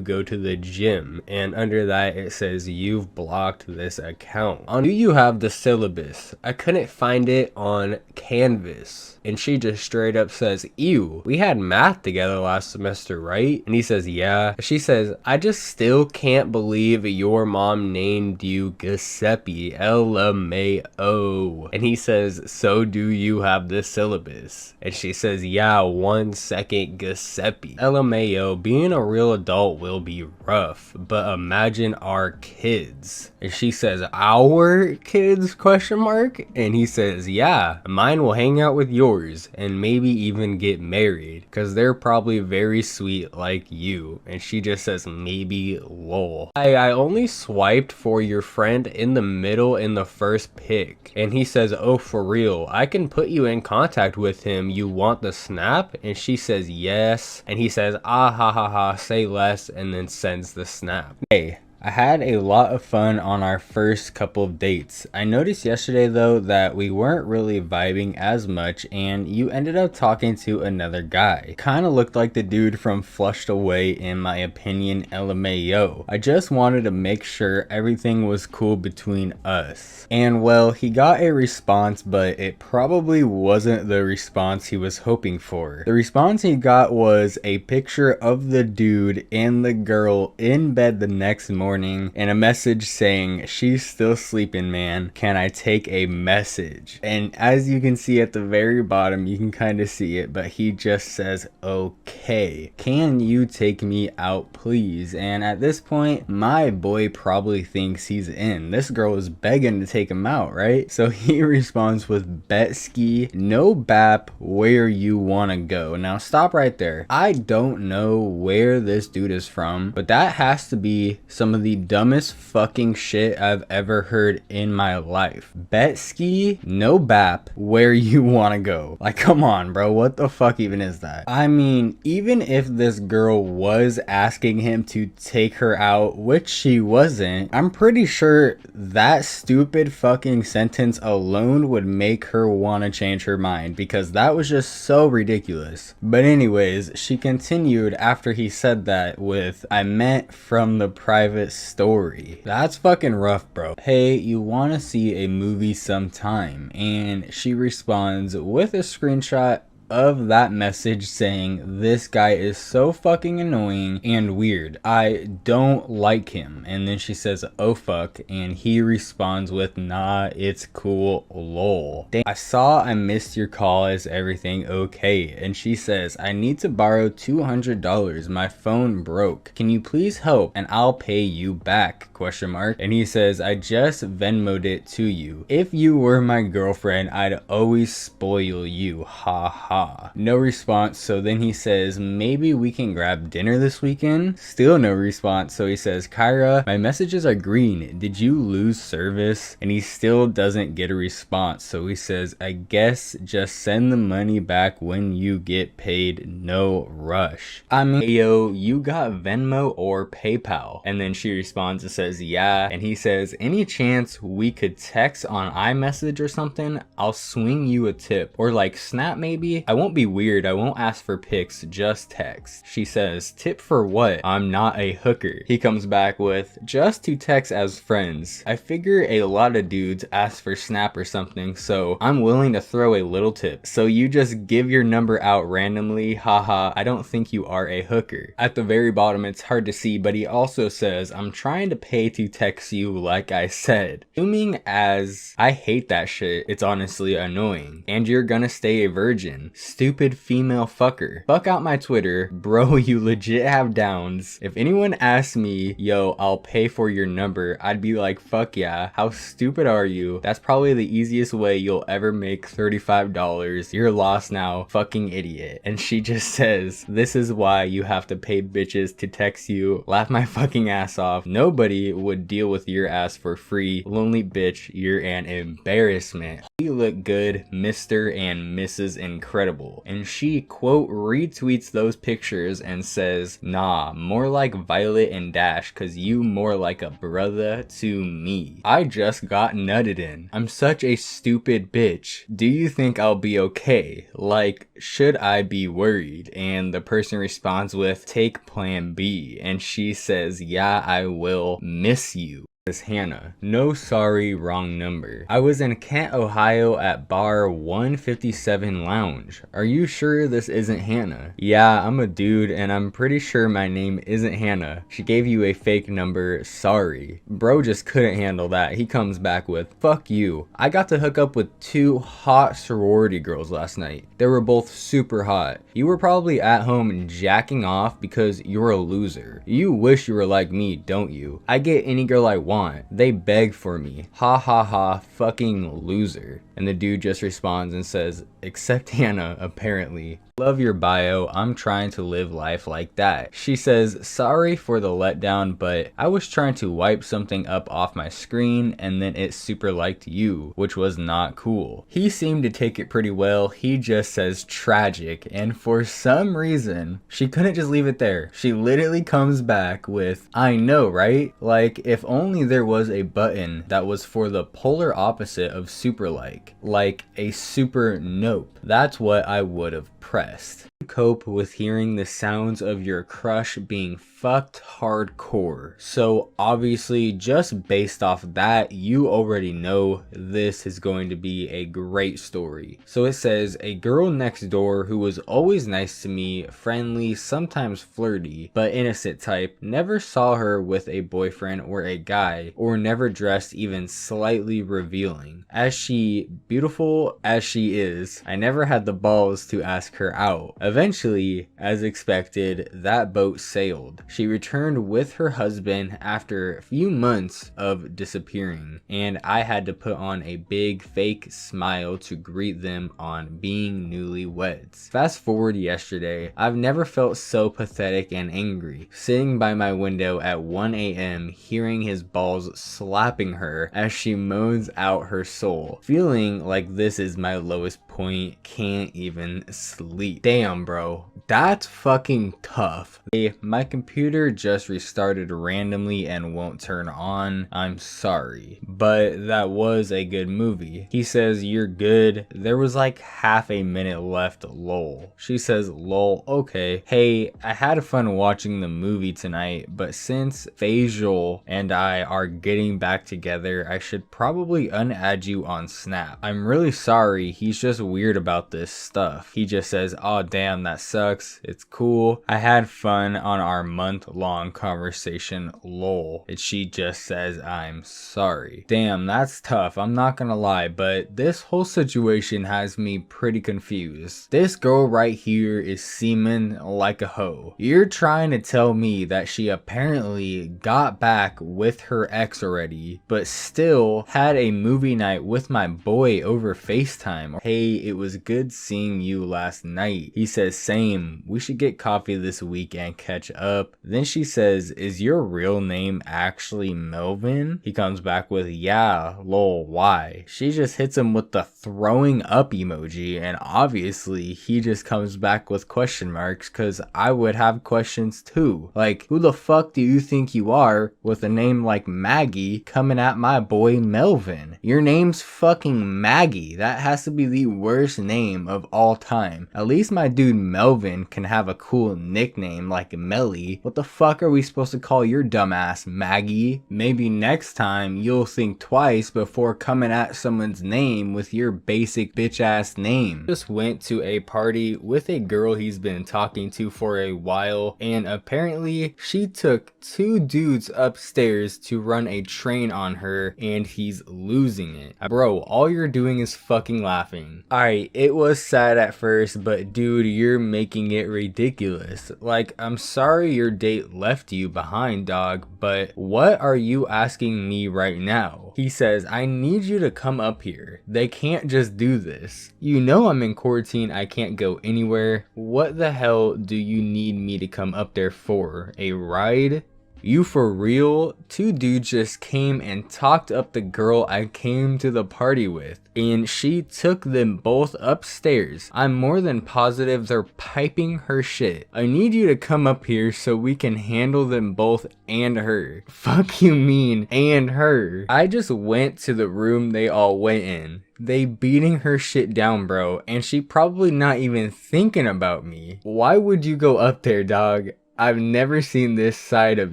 go to the gym? And under that it says, you've blocked this account. Do you have the syllabus? I couldn't find it on Canvas. And she just straight up says, ew, we had math together last semester, right? And he says, yeah. She says, I just still can't believe your mom named you Giuseppe, LMAO. And he says, so do you have the syllabus? And she says, yeah, 1 second, Giuseppe. LMAO, being a real adult will be rough, but imagine our kids. And she says, our kids, question mark? And he says, yeah, mine will hang out with yours and maybe even get married because they're probably very sweet like you. And she just says, maybe, lol. I only swiped for your friend in the middle in the first pic. And he says, oh, for real, I can put you in contact with him. You want the snap? And she says, yes. And he says, ah ha ha ha, say less, and then sends the snap. Hey, I had a lot of fun on our first couple of dates. I noticed yesterday though that we weren't really vibing as much and you ended up talking to another guy. Kinda looked like the dude from Flushed Away in my opinion, LMAO. I just wanted to make sure everything was cool between us. And well, he got a response, but it probably wasn't the response he was hoping for. The response he got was a picture of the dude and the girl in bed the next morning and a message saying, "She's still sleeping, man. Can I take a message?" And as you can see at the very bottom, you can kind of see it, but he just says, "Okay, can you take me out please?" And at this point, my boy probably thinks he's in. This girl is begging to take him out, right? So he responds with, "Bet ski, no bap, where you wanna go." Now stop right there. I don't know where this dude is from, but that has to be some of the dumbest fucking shit I've ever heard in my life. Bet ski, no bap, where you wanna go. Like, come on, bro. What the fuck even is that? I mean, even if this girl was asking him to take her out, which she wasn't, I'm pretty sure that stupid fucking sentence alone would make her want to change her mind, because that was just so ridiculous. But anyways, she continued after he said that with, "I meant from the private story." That's fucking rough, bro. "Hey, you want to see a movie sometime?" And she responds with a screenshot of that message saying, "This guy is so fucking annoying and weird. I don't like him." And then she says, "Oh fuck," and he responds with, "Nah, it's cool, lol. Dang, I saw I missed your call. Is everything okay?" And she says, "I need to borrow $200. My phone broke. Can you please help and I'll pay you back?" Question mark. And he says, "I just Venmoed it to you. If you were my girlfriend, I'd always spoil you. Ha ha." No response. So then he says, "Maybe we can grab dinner this weekend?" Still no response. So he says, "Kyra, my messages are green. Did you lose service?" And he still doesn't get a response. So he says, "I guess just send the money back when you get paid. No rush." I mean, yo, you got Venmo or PayPal? And then she responds and says, "Yeah." And he says, "Any chance we could text on iMessage or something? I'll swing you a tip. Or like Snap maybe? I won't be weird. I won't ask for pics, just text." She says, "Tip for what? I'm not a hooker." He comes back with, "Just to text as friends. I figure a lot of dudes ask for Snap or something, so I'm willing to throw a little tip. So you just give your number out randomly? Haha, I don't think you are a hooker." At the very bottom, it's hard to see, but he also says, "I'm trying to pay to text you like I said." Assuming as I hate that shit, it's honestly annoying. And you're gonna stay a virgin. Stupid female fucker. Fuck out my Twitter. Bro, you legit have downs. If anyone asks me, "Yo, I'll pay for your number," I'd be like, "Fuck yeah. How stupid are you? That's probably the easiest way you'll ever make $35. You're lost now, fucking idiot." And she just says, "This is why you have to pay bitches to text you." Laugh my fucking ass off. Nobody would deal with your ass for free. Lonely bitch, you're an embarrassment. You look good, Mr. and Mrs. Incredible. And she, quote, retweets those pictures and says, "Nah, more like Violet and Dash, cause you more like a brother to me. I just got nutted in. I'm such a stupid bitch. Do you think I'll be okay? Like, should I be worried?" And the person responds with, "Take plan B." And she says, "Yeah, I will miss you." Is Hannah. No sorry, wrong number. I was in Kent, Ohio at bar 157 Lounge. Are you sure this isn't Hannah? Yeah, I'm a dude and I'm pretty sure my name isn't Hannah. She gave you a fake number, sorry. Bro just couldn't handle that. He comes back with, "Fuck you. I got to hook up with 2 hot sorority girls last night. They were both super hot. You were probably at home jacking off because you're a loser. You wish you were like me, don't you? I get any girl I want. They beg for me. Ha ha ha, fucking loser." And the dude just responds and says, except Hannah, apparently. Love your bio, I'm trying to live life like that. She says, sorry for the letdown, but I was trying to wipe something up off my screen and then it super liked you, which was not cool. He seemed to take it pretty well. He just says tragic, and for some reason, she couldn't just leave it there. She literally comes back with, I know, right? Like, if only there was a button that was for the polar opposite of super like a super nope. That's what I would have pressed. Cope with hearing the sounds of your crush being fucked hardcore. So obviously, just based off that, you already know this is going to be a great story. So it says, a girl next door who was always nice to me, friendly, sometimes flirty, but innocent type, never saw her with a boyfriend or a guy, or never dressed even slightly revealing. As she beautiful as she is, I never had the balls to ask her out. Eventually, as expected, that boat sailed. She returned with her husband after a few months of disappearing, and I had to put on a big fake smile to greet them on being newlyweds. Fast forward yesterday, I've never felt so pathetic and angry. Sitting by my window at 1 a.m. hearing his balls slapping her as she moans out her soul. Feeling like this is my lowest point, can't even sleep. Damn, bro. That's fucking tough. My computer just restarted randomly and won't turn on. I'm sorry. But that was a good movie. He says, you're good. There was like half a minute left, lol. She says, lol, okay. Hey, I had fun watching the movie tonight, but since Faisal and I are getting back together, I should probably unadd you on Snap. I'm really sorry. He's just weird about this stuff. He just says, oh damn, that sucks. It's cool. I had fun on our month-long conversation, lol. And she just says, I'm sorry. Damn, that's tough. I'm not gonna lie, but this whole situation has me pretty confused. This girl right here is seeming like a hoe. You're trying to tell me that she apparently got back with her ex already, but still had a movie night with my boy over FaceTime. Hey, it was good seeing you last night. He says, same. We should get coffee this week and catch up. Then she says, is your real name actually Melvin? He comes back with, yeah, lol, why? She just hits him with the throwing up emoji, and obviously he just comes back with question marks, because I would have questions too. Like, who the fuck do you think you are with a name like Maggie coming at my boy Melvin? Your name's fucking Maggie. That has to be the worst name of all time. At least my dude Melvin can have a cool nickname like Melly. What the fuck are we supposed to call your dumbass, Maggie? Maybe next time you'll think twice before coming at someone's name with your basic bitch ass name. Just went to a party with a girl he's been talking to for a while, and apparently she took 2 dudes upstairs to run a train on her, and he's losing it. Bro, all you're doing is fucking laughing. Alright, it was sad at first, but dude, you're making it ridiculous. Like, I'm sorry your date left you behind, dog, but what are you asking me right now? He says, I need you to come up here. They can't just do this. You know I'm in quarantine, I can't go anywhere. What the hell do you need me to come up there for? A ride? You for real? 2 dudes just came and talked up the girl I came to the party with, and she took them both upstairs. I'm more than positive they're piping her shit. I need you to come up here so we can handle them both and her. Fuck you mean, and her? I just went to the room they all went in. They beating her shit down, bro, and she probably not even thinking about me. Why would you go up there, dog? I've never seen this side of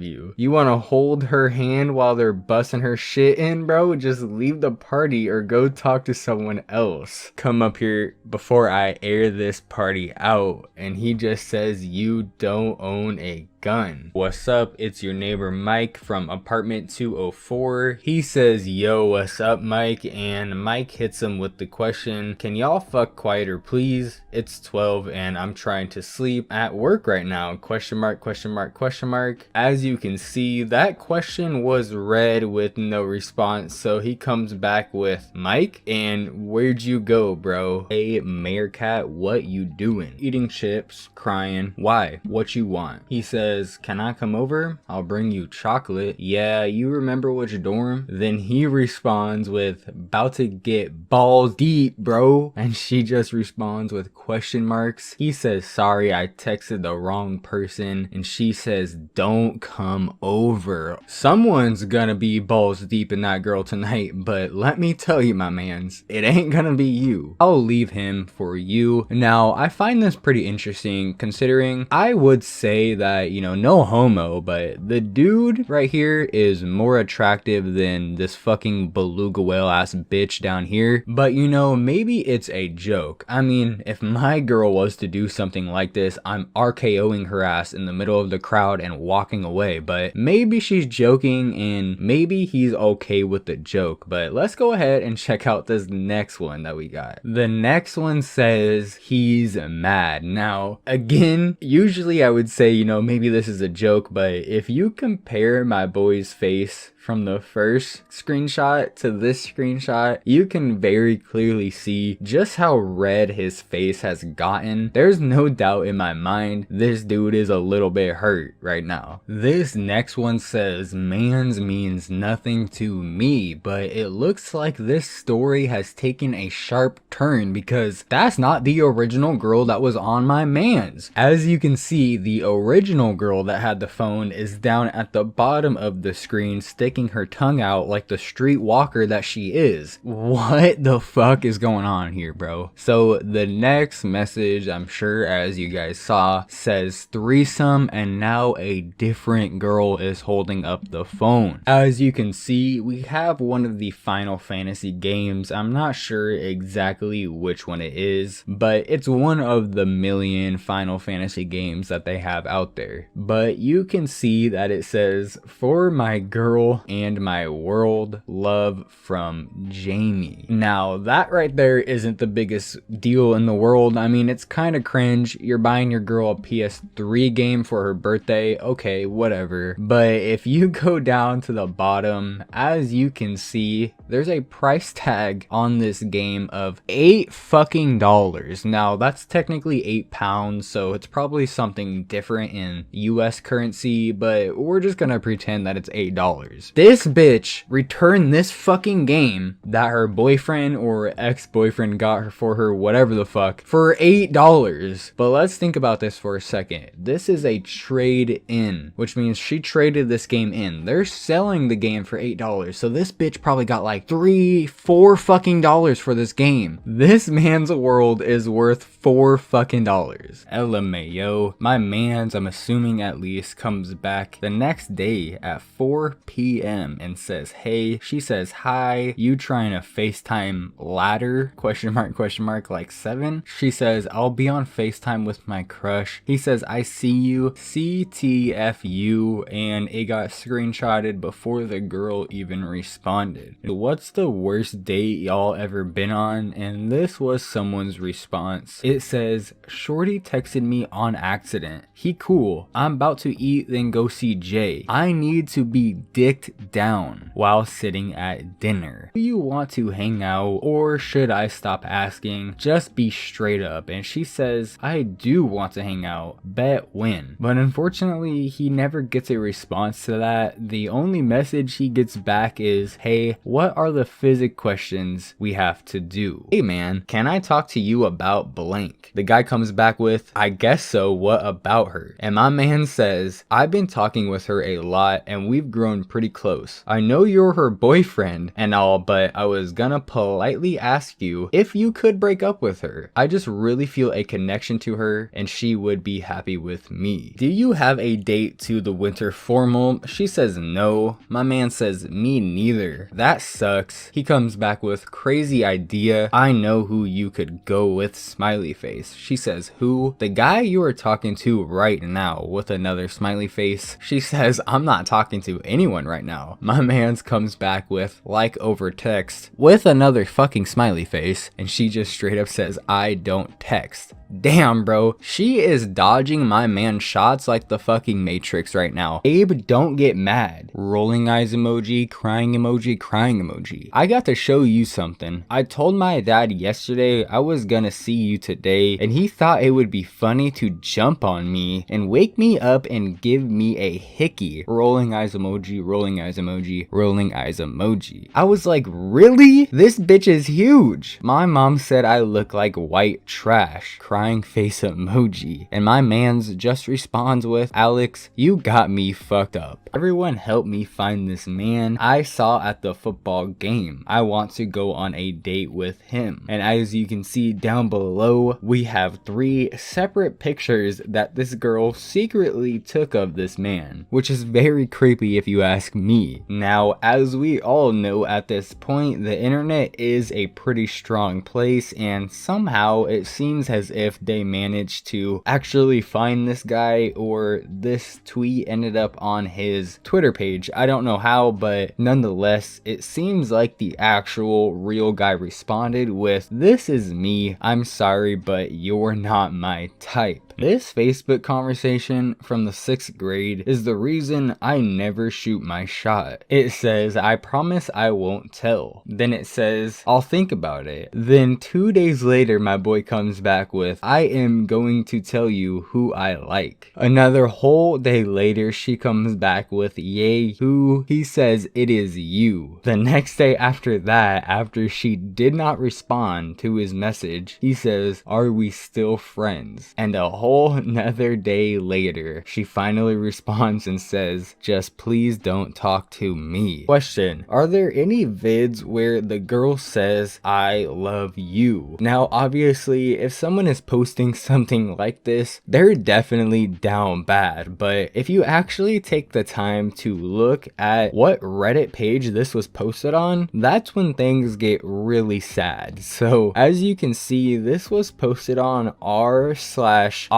you. You want to hold her hand while they're busting her shit in, bro? Just leave the party or go talk to someone else. Come up here before I air this party out. And he just says, you don't own a gun. What's up? It's your neighbor Mike from apartment 204. He says, yo, what's up, Mike? And Mike hits him with the question, can y'all fuck quieter, please? It's 12 and I'm trying to sleep at work right now. Question mark, question mark, question mark. As you can see, that question was read with no response. So he comes back with, Mike, and where'd you go, bro? Hey, Meerkat, what you doing? Eating chips, crying. Why? What you want? He says, can I come over? I'll bring you chocolate. Yeah, you remember which dorm? Then he responds with, about to get balls deep, bro. And she just responds with question marks. He says, sorry, I texted the wrong person. And she says, don't come over. Someone's gonna be balls deep in that girl tonight, but let me tell you, my mans, it ain't gonna be you. I'll leave him for you. Now, I find this pretty interesting considering I would say that, you know, no homo, but the dude right here is more attractive than this fucking beluga whale ass bitch down here. But you know, maybe it's a joke. I mean, if my girl was to do something like this, I'm RKOing her ass in the middle of the crowd and walking away. But maybe she's joking and maybe he's okay with the joke. But let's go ahead and check out this next one that we got. The next one says he's mad. Now, again, usually I would say, you know, maybe this is a joke, but if you compare my boy's face from the first screenshot to this screenshot, you can very clearly see just how red his face has gotten. There's no doubt in my mind this dude is a little bit hurt right now. This next one says, mans means nothing to me, but it looks like this story has taken a sharp turn because that's not the original girl that was on my mans. As you can see, the original girl that had the phone is down at the bottom of the screen, sticking her tongue out like the streetwalker that she is. What the fuck is going on here, bro? So the next message, I'm sure as you guys saw, says threesome, and now a different girl is holding up the phone. As you can see, we have one of the Final Fantasy games. I'm not sure exactly which one it is, but it's one of the million Final Fantasy games that they have out there. But you can see that it says, for my girl and my world, love from Jamie. Now that right there isn't the biggest deal in the world. I mean, it's kind of cringe. You're buying your girl a PS3 game for her birthday. Okay, whatever. But if you go down to the bottom, as you can see, there's a price tag on this game of $8 Now that's technically £8, so it's probably something different in US currency, but we're just gonna pretend that it's $8. This bitch returned this fucking game that her boyfriend or ex-boyfriend got her for her, whatever the fuck, for $8. But let's think about this for a second. This is a trade in, which means she traded this game in. They're selling the game for $8, so this bitch probably got like $3-4 fucking dollars for this game. This man's world is worth $4 fucking dollars. LMAO, my mans, I'm assuming at least, comes back the next day at 4 p.m. and says, hey. She says, hi, you trying to FaceTime ladder? Question mark, like 7. She says, I'll be on FaceTime with my crush. He says, I see you, CTFU, and it got screenshotted before the girl even responded. What's the worst date y'all ever been on? And this was someone's response. It says, shorty texted me on accident. He cool. I'm about to eat, then go see Jay. I need to be dicked down while sitting at dinner. Do you want to hang out, or should I stop asking? Just be straight up. And she says, I do want to hang out. Bet when. But unfortunately, he never gets a response to that. The only message he gets back is, hey, what are the physics questions we have to do? Hey man, can I talk to you about blank? The guy comes back with, I guess so, what about her? And my man says, I've been talking with her a lot and we've grown pretty close. I know you're her boyfriend and all, but I was gonna politely ask you if you could break up with her. I just really feel a connection to her and she would be happy with me. Do you have a date to the winter formal? She says no. My man says me neither. That sucks. He comes back with crazy idea. I know who you could go with, smiley face. She says who? The guy you are talking to right now. with another smiley face. She says, I'm not talking to anyone right now. My mans comes back with like over text with another fucking smiley face, and she just straight up says, I don't text. Damn, bro, she is dodging my man's shots like the fucking Matrix right now. Abe, don't get mad. Rolling eyes emoji, crying emoji, crying emoji. I got to show you something. I told my dad yesterday I was gonna see you today, and he thought it would be funny to jump on me and wake me up and give me a hickey. Rolling eyes emoji, rolling eyes emoji, rolling eyes emoji. I was like, really? This bitch is huge. My mom said I look like white trash. Crying face emoji. And my mans just responds with, Alex, you got me fucked up. Everyone help me find this man I saw at the football game. I want to go on a date with him. And as you can see down below, we have 3 separate pictures that this girl secretly took of this man, which is very creepy if you ask me. Now, as we all know at this point, the internet is a pretty strong place, and somehow it seems as if they managed to actually find this guy, or this tweet ended up on his Twitter page. I don't know how, but nonetheless, it seems like the actual real guy responded with, this is me, I'm sorry, but you're not my type. This Facebook conversation from the 6th grade is the reason I never shoot my shot. It says, I promise I won't tell. Then it says, I'll think about it. Then 2 days later, my boy comes back with, I am going to tell you who I like. Another whole day later, she comes back with, yay, who? He says, it is you. The next day after that, after she did not respond to his message, he says, are we still friends? And a whole another day later, she finally responds and says, just please don't talk to me. Question, are there any vids where the girl says, I love you? Now, obviously, if someone is posting something like this, they're definitely down bad, but if you actually take the time to look at what Reddit page this was posted on, that's when things get really sad. So, as you can see, this was posted on r/Oculus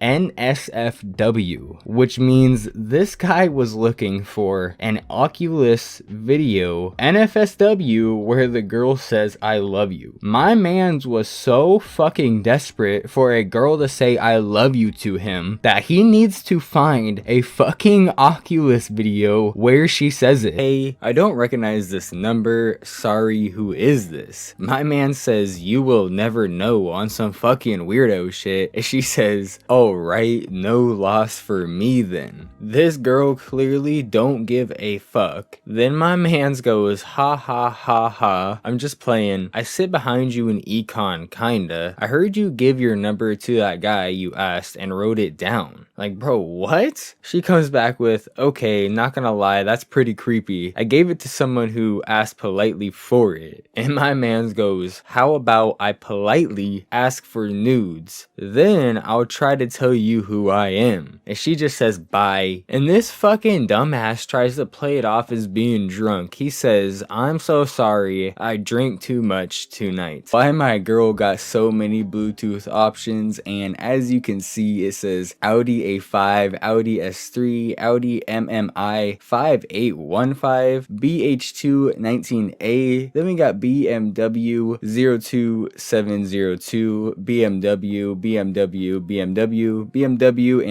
NSFW, which means this guy was looking for an Oculus video NFSW where the girl says I love you. My man's was so fucking desperate for a girl to say I love you to him that he needs to find a fucking Oculus video where she says it. Hey, I don't recognize this number, sorry, who is this? My man says you will never know on some fucking weirdo shit, and she says, oh right, no loss for me then. This girl clearly don't give a fuck. Then my mans goes, ha ha ha ha, I'm just playing, I sit behind you in econ kinda, I heard you give your number to that guy you asked and wrote it down. Like, bro, what? She comes back with, okay, not gonna lie, that's pretty creepy. I gave it to someone who asked politely for it. And my mans goes, how about I politely ask for nudes? Then I'll try to tell you who I am. And she just says bye. And this fucking dumbass tries to play it off as being drunk. He says, I'm so sorry, I drank too much tonight. Why my girl got so many Bluetooth options, and as you can see, it says Audi A5, Audi S3, Audi MMI 5815, BH2 19A, then we got BMW 02702, BMW,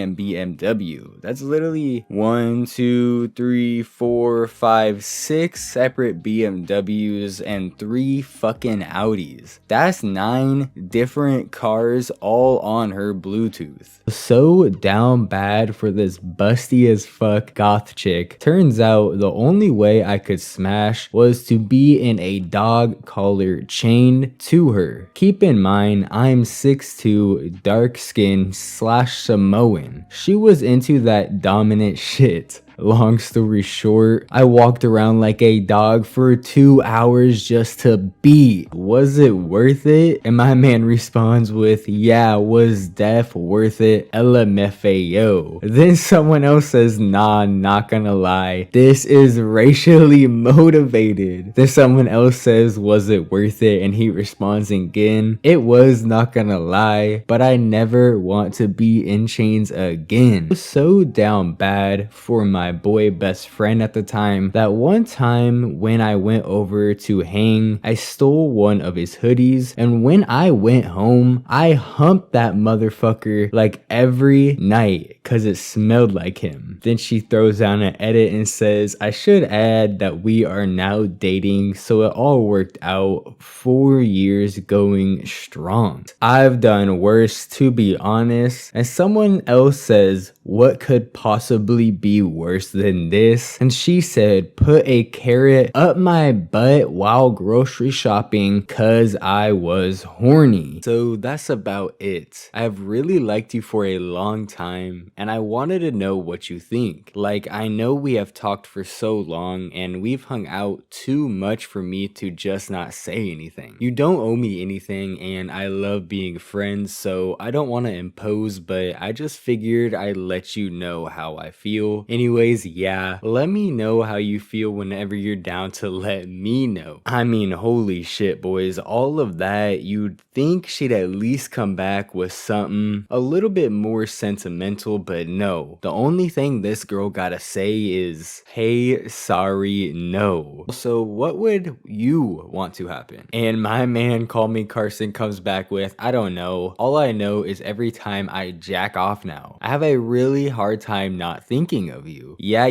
and BMW. That's literally 1, 2, 3, 4, 5, 6 separate BMWs and 3 fucking Audis. That's 9 different cars all on her Bluetooth. So down bad for this busty as fuck goth chick. Turns out the only way I could smash was to be in a dog collar chained to her. Keep in mind, I'm 6'2", dark skin / Samoan. She was into that dominant shit. Long story short, I walked around like a dog for 2 hours just to beat. Was it worth it? And my man responds with, yeah, was def worth it? LMFAO. Then someone else says, nah, not gonna lie, this is racially motivated. Then someone else says, was it worth it? And he responds again, it was, not gonna lie, but I never want to be in chains again. I was so down bad for my boy best friend at the time that one time when I went over to hang, I stole one of his hoodies, and when I went home, I humped that motherfucker like every night cause it smelled like him. Then she throws down an edit and says, I should add that we are now dating, so it all worked out. 4 years going strong. I've done worse, to be honest. And someone else says, what could possibly be worse than this? And she said, put a carrot up my butt while grocery shopping cause I was horny. So that's about it. I've really liked you for a long time and I wanted to know what you think. Like, I know we have talked for so long and we've hung out too much for me to just not say anything. You don't owe me anything and I love being friends, so I don't want to impose, but I just figured I'd let you know how I feel. Anyways, yeah, let me know how you feel whenever you're down to let me know. I mean, holy shit, boys, all of that, you'd think she'd at least come back with something a little bit more sentimental, but no. The only thing this girl gotta say is, hey, sorry, no. So what would you want to happen? And my man Call Me Carson comes back with, I don't know. All I know is every time I jack off now, I have a really hard time not thinking of you. Yeah,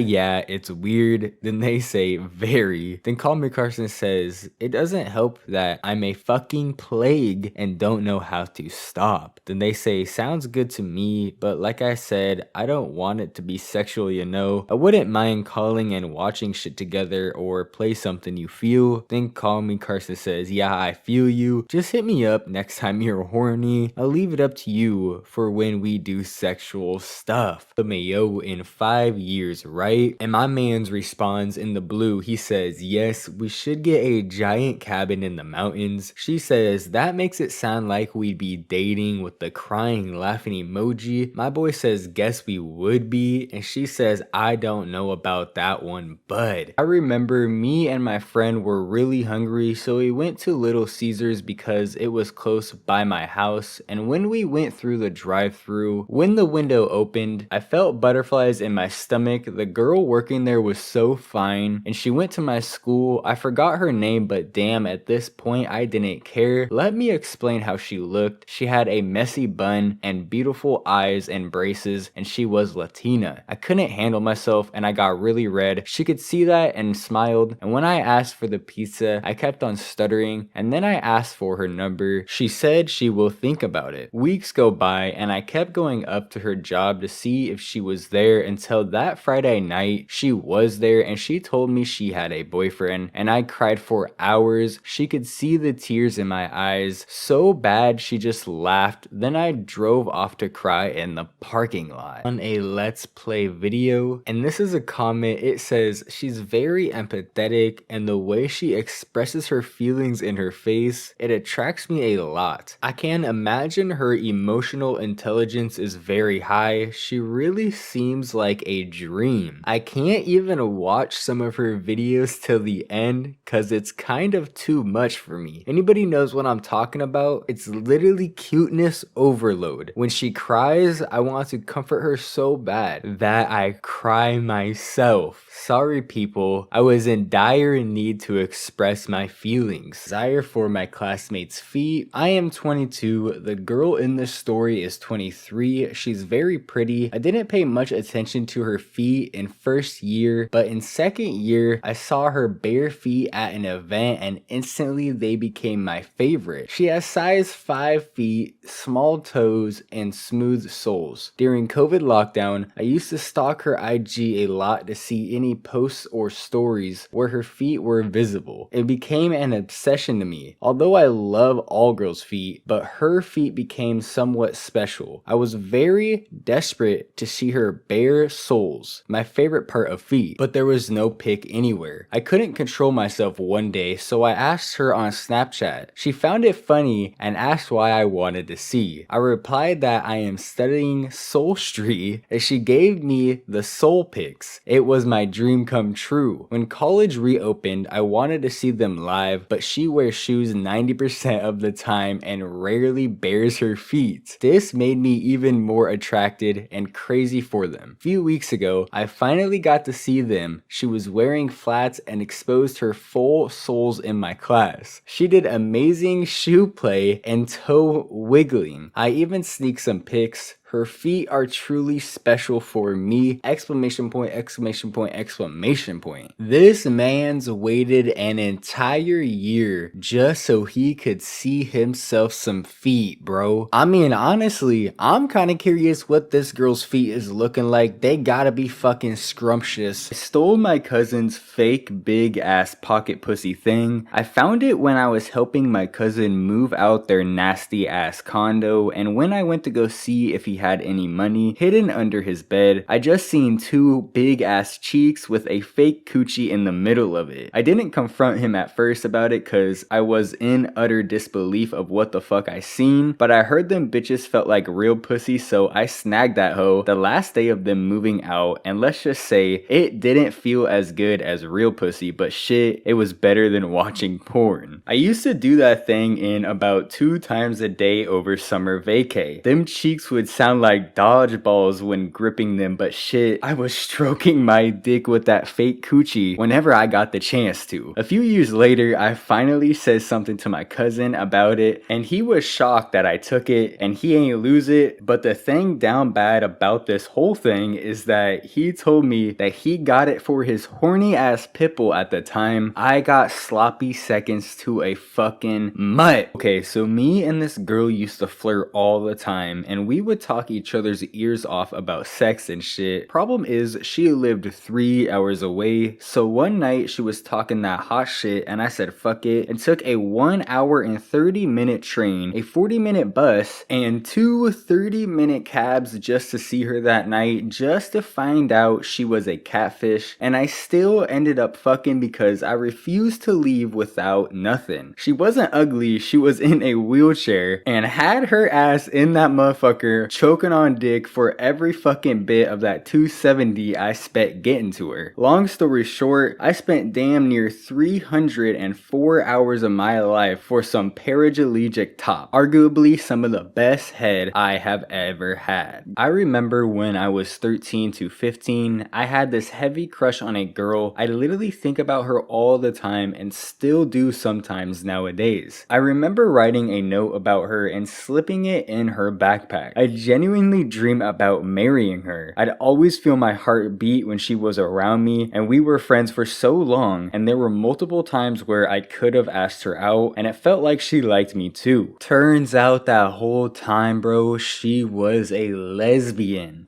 it's weird. Then they say, very. Then Call Me Carson says, it doesn't help that I'm a fucking plague and don't know how to stop. Then they say, sounds good to me, but like I said, I don't want it to be sexual, you know. I wouldn't mind calling and watching shit together or play something you feel. Then Call Me Carson says, yeah, I feel you. Just hit me up next time you're horny. I'll leave it up to you for when we do sexual stuff. The Mayo in 5 years, right? And my man's responds in the blue. He says, yes, we should get a giant cabin in the mountains. She says, that makes it sound like we'd be dating with the crying laughing emoji. My boy says, guess we would be. And she says, I don't know about that one, bud. I remember me and my friend were really hungry, so we went to Little Caesars because it was close by my house. And when we went through the drive-thru, when the window opened, I felt butterflies in my stomach. The girl working there was so fine, and she went to my school. I forgot her name, but damn, at this point I didn't care. Let me explain how she looked. She had a messy bun and beautiful eyes and braces, and she was Latina. I couldn't handle myself and I got really red. She could see that and smiled, and when I asked for the pizza, I kept on stuttering, and then I asked for her number. She said she will think about it. Weeks go by and I kept going up to her job to see if she was there until that Friday night she was there and she told me she had a boyfriend, and I cried for hours. She could see the tears in my eyes so bad she just laughed. Then I drove off to cry in the parking lot. On a Let's Play video, and this is a comment, it says she's very empathetic and the way she expresses her feelings in her face, it attracts me a lot. I can imagine her emotional intelligence is very high. She really seems like a dream. I can't even watch some of her videos till the end cause it's kind of too much for me. Anybody knows what I'm talking about? It's literally cuteness overload. When she cries, I want to comfort her so bad that I cry myself. Sorry people, I was in dire need to express my feelings. Desire for my classmates' feet. I am 22, the girl in this story is 23, she's very pretty. I didn't pay much attention to her feet in first year, but in second year, I saw her bare feet at an event and instantly they became my favorite. She has size 5 feet, small toes, and smooth soles. During COVID lockdown, I used to stalk her IG a lot to see any posts or stories where her feet were visible. It became an obsession to me. Although I love all girls' feet, but her feet became somewhat special. I was very desperate to see her bare soles. girls. My favorite part of feet, but there was no pic anywhere. I couldn't control myself one day, so I asked her on Snapchat. She found it funny and asked why I wanted to see. I replied that I am studying soulstry, and she gave me the soul pics. It was my dream come true. When college reopened, I wanted to see them live, but she wears shoes 90% of the time and rarely bares her feet. This made me even more attracted and crazy for them. A few weeks ago, I finally got to see them. She was wearing flats and exposed her full soles in my class. She did amazing shoe play and toe wiggling. I even sneaked some pics. Her feet are truly special for me! Exclamation point, exclamation point, exclamation point. This man's waited an entire year just so he could see himself some feet, bro. I mean, honestly, I'm kind of curious what this girl's feet is looking like. They gotta be fucking scrumptious. I stole my cousin's fake big ass pocket pussy thing. I found it when I was helping my cousin move out their nasty ass condo, and when I went to go see if he had any money hidden under his bed, I just seen two big ass cheeks with a fake coochie in the middle of it. I didn't confront him at first about it cause I was in utter disbelief of what the fuck I seen, but I heard them bitches felt like real pussy, so I snagged that hoe the last day of them moving out, and let's just say it didn't feel as good as real pussy, but shit, it was better than watching porn. I used to do that thing in about 2 times a day over summer vacay. Them cheeks would sound like dodgeballs when gripping them, but shit, I was stroking my dick with that fake coochie whenever I got the chance to. A few years later, I finally said something to my cousin about it, and he was shocked that I took it, and he ain't lose it. But the thing down bad about this whole thing is that he told me that he got it for his horny ass pitbull at the time. I got sloppy seconds to a fucking mutt. Okay, so me and this girl used to flirt all the time, and we would talk each other's ears off about sex and shit. Problem is, she lived 3 hours away, so one night she was talking that hot shit and I said fuck it and took a 1 hour and 30-minute train, a 40-minute bus, and 2 30-minute cabs just to see her that night, just to find out she was a catfish, and I still ended up fucking because I refused to leave without nothing. She wasn't ugly, she was in a wheelchair and had her ass in that motherfucker choking on dick for every fucking bit of that $270 I spent getting to her. Long story short, I spent damn near 304 hours of my life for some paraplegic top. Arguably some of the best head I have ever had. I remember when I was 13 to 15, I had this heavy crush on a girl. I literally think about her all the time and still do sometimes nowadays. I remember writing a note about her and slipping it in her backpack. I genuinely dream about marrying her. I'd always feel my heart beat when she was around me, and we were friends for so long, and there were multiple times where I could have asked her out and it felt like she liked me too. Turns out that whole time, bro, she was a lesbian.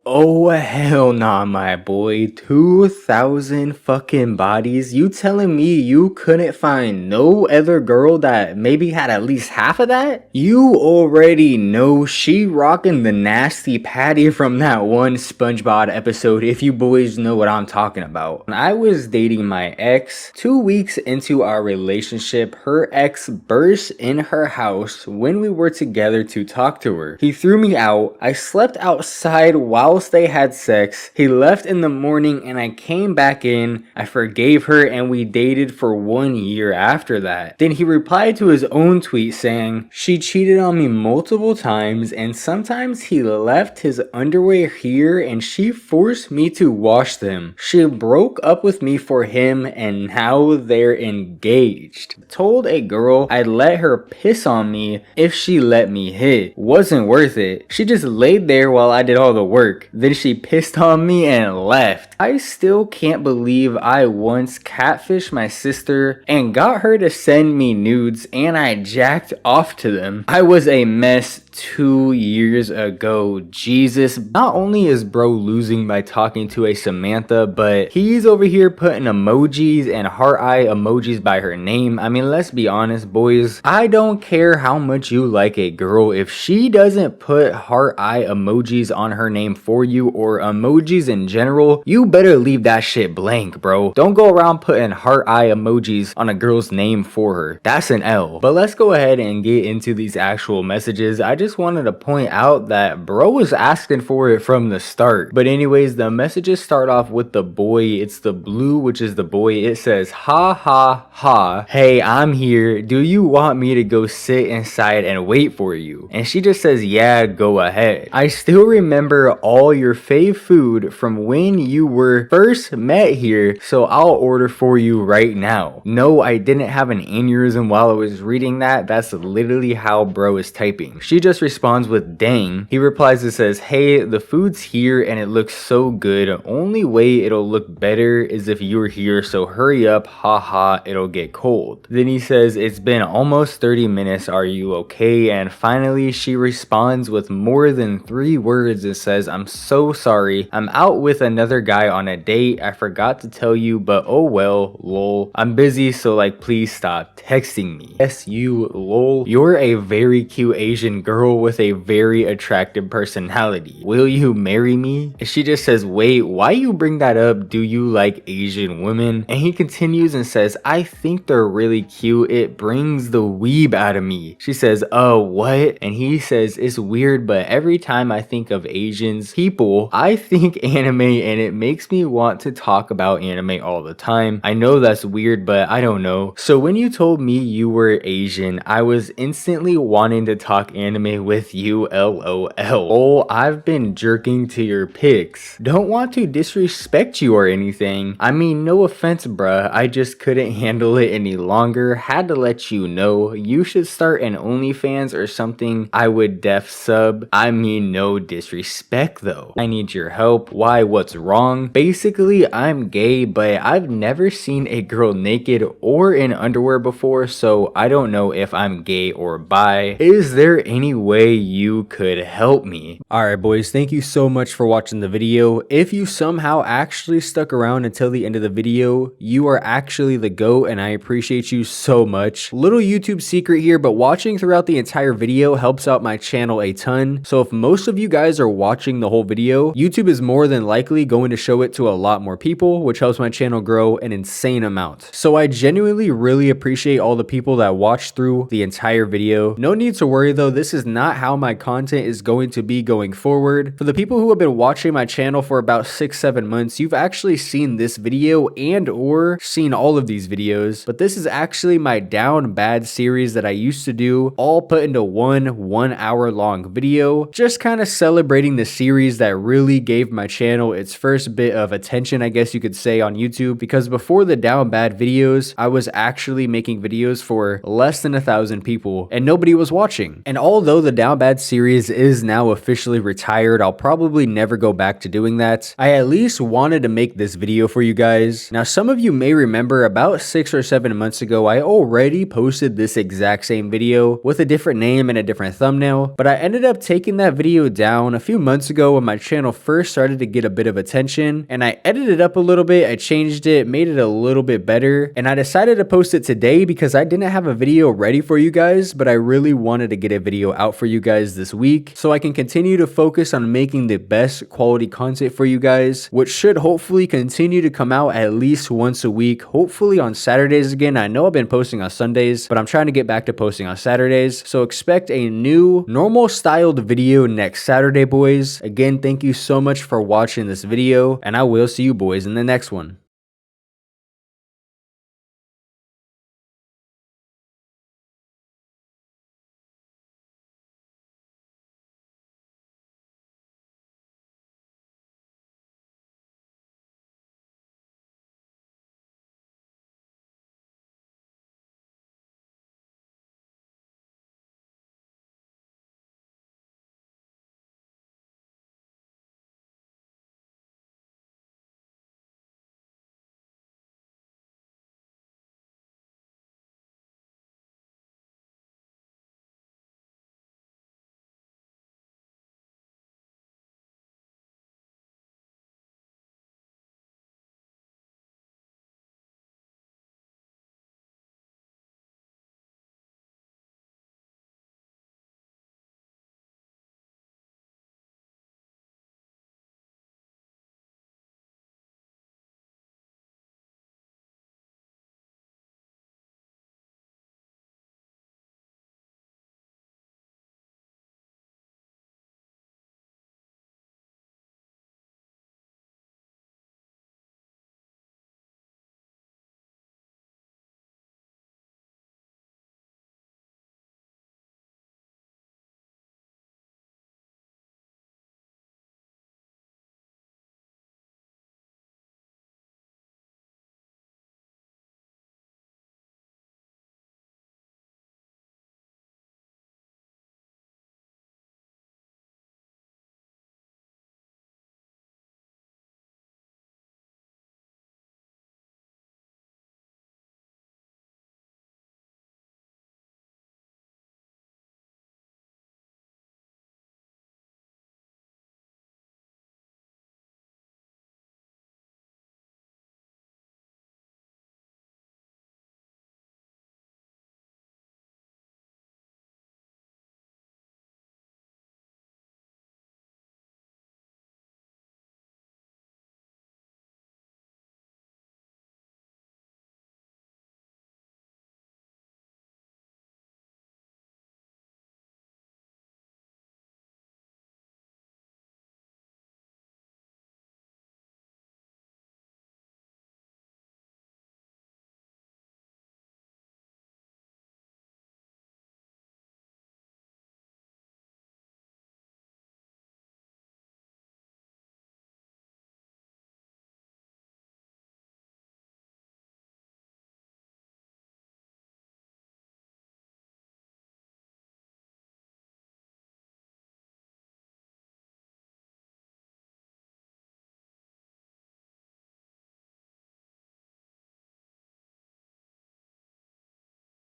Oh hell nah, my boy. 2,000 fucking bodies? You telling me you couldn't find no other girl that maybe had at least half of that? You already know she rocking the nasty patty from that one SpongeBob episode, if you boys know what I'm talking about. When I was dating my ex, 2 weeks into our relationship, her ex burst in her house when we were together to talk to her. He threw me out. I slept outside while they had sex. He left in the morning and I came back in. I forgave her and we dated for 1 year after that. Then he replied to his own tweet saying, she cheated on me multiple times and sometimes he left his underwear here and she forced me to wash them. She broke up with me for him and now they're engaged. Told a girl I'd let her piss on me if she let me hit. Wasn't worth it. She just laid there while I did all the work. Then she pissed on me and left. I still can't believe I once catfished my sister and got her to send me nudes and I jacked off to them. I was a mess 2 years ago. Jesus. Not only is bro losing by talking to a Samantha, but he's over here putting emojis and heart eye emojis by her name. I mean, let's be honest, boys. I don't care how much you like a girl. If she doesn't put heart eye emojis on her name for you, or emojis in general, you better leave that shit blank, bro. Don't go around putting heart eye emojis on a girl's name for her. That's an L. But let's go ahead and get into these actual messages. I just wanted to point out that bro was asking for it from the start. But anyways, the messages start off with the boy. It's the blue, which is the boy. It says, ha ha ha. Hey, I'm here. Do you want me to go sit inside and wait for you? And she just says, yeah, go ahead. I still remember all your fave food from when you were first met here, so I'll order for you right now. No, I didn't have an aneurysm while I was reading that. That's literally how bro is typing. She just responds with dang. He replies and says, hey, the food's here and it looks so good. Only way it'll look better is if you're here, so hurry up, haha, it'll get cold. Then he says, it's been almost 30 minutes, are you okay? And finally she responds with more than 3 words and says, I'm so sorry, I'm out with another guy on a date. I forgot to tell you, but oh well, lol. I'm busy, so like please stop texting me. Yes, you lol. You're a very cute Asian girl with a very attractive personality. Will you marry me? And she just says, wait, why you bring that up? Do you like Asian women? And he continues and says, I think they're really cute. It brings the weeb out of me. She says, oh, what? And he says, it's weird, but every time I think of Asians people, I think anime, and it makes me want to talk about anime all the time. I know that's weird, but I don't know. So when you told me you were Asian, I was instantly wanting to talk anime with you, lol. Oh, I've been jerking to your pics. Don't want to disrespect you or anything. I mean, no offense, bruh. I just couldn't handle it any longer. Had to let you know. You should start an OnlyFans or something. I would def sub. I mean, no disrespect though. I need your help. Why? What's wrong? Basically, I'm gay, but I've never seen a girl naked or in underwear before, so I don't know if I'm gay or bi. Is there any way you could help me? Alright boys, thank you so much for watching the video. If you somehow actually stuck around until the end of the video, you are actually the GOAT and I appreciate you so much. Little YouTube secret here, but watching throughout the entire video helps out my channel a ton. So if most of you guys are watching the whole video, YouTube is more than likely going to show it to a lot more people, which helps my channel grow an insane amount. So I genuinely really appreciate all the people that watched through the entire video. No need to worry though, this is not how my content is going to be going forward. For the people who have been watching my channel for about 6-7 months, you've actually seen this video and or seen all of these videos, but this is actually my Down Bad series that I used to do, all put into one hour long video, just kind of celebrating the series that really gave my channel its first bit of attention, I guess you could say, on YouTube, because before the Down Bad videos, I was actually making videos for less than 1,000 people and nobody was watching. And although the Down Bad series is now officially retired, I'll probably never go back to doing that. I at least wanted to make this video for you guys. Now, some of you may remember about 6 or 7 months ago, I already posted this exact same video with a different name and a different thumbnail, but I ended up taking that video down a few months ago when my channel first started to get a bit of attention, and I edited it up a little bit, I changed it, made it a little bit better, and I decided to post it today because I didn't have a video ready for you guys, but I really wanted to get a video out for you guys this week so I can continue to focus on making the best quality content for you guys, which should hopefully continue to come out at least once a week, hopefully on Saturdays again. I know I've been posting on Sundays, but I'm trying to get back to posting on Saturdays, so expect a new normal styled video next Saturday, boys. Again, thank you so much for watching this video, and I will see you boys in the next one.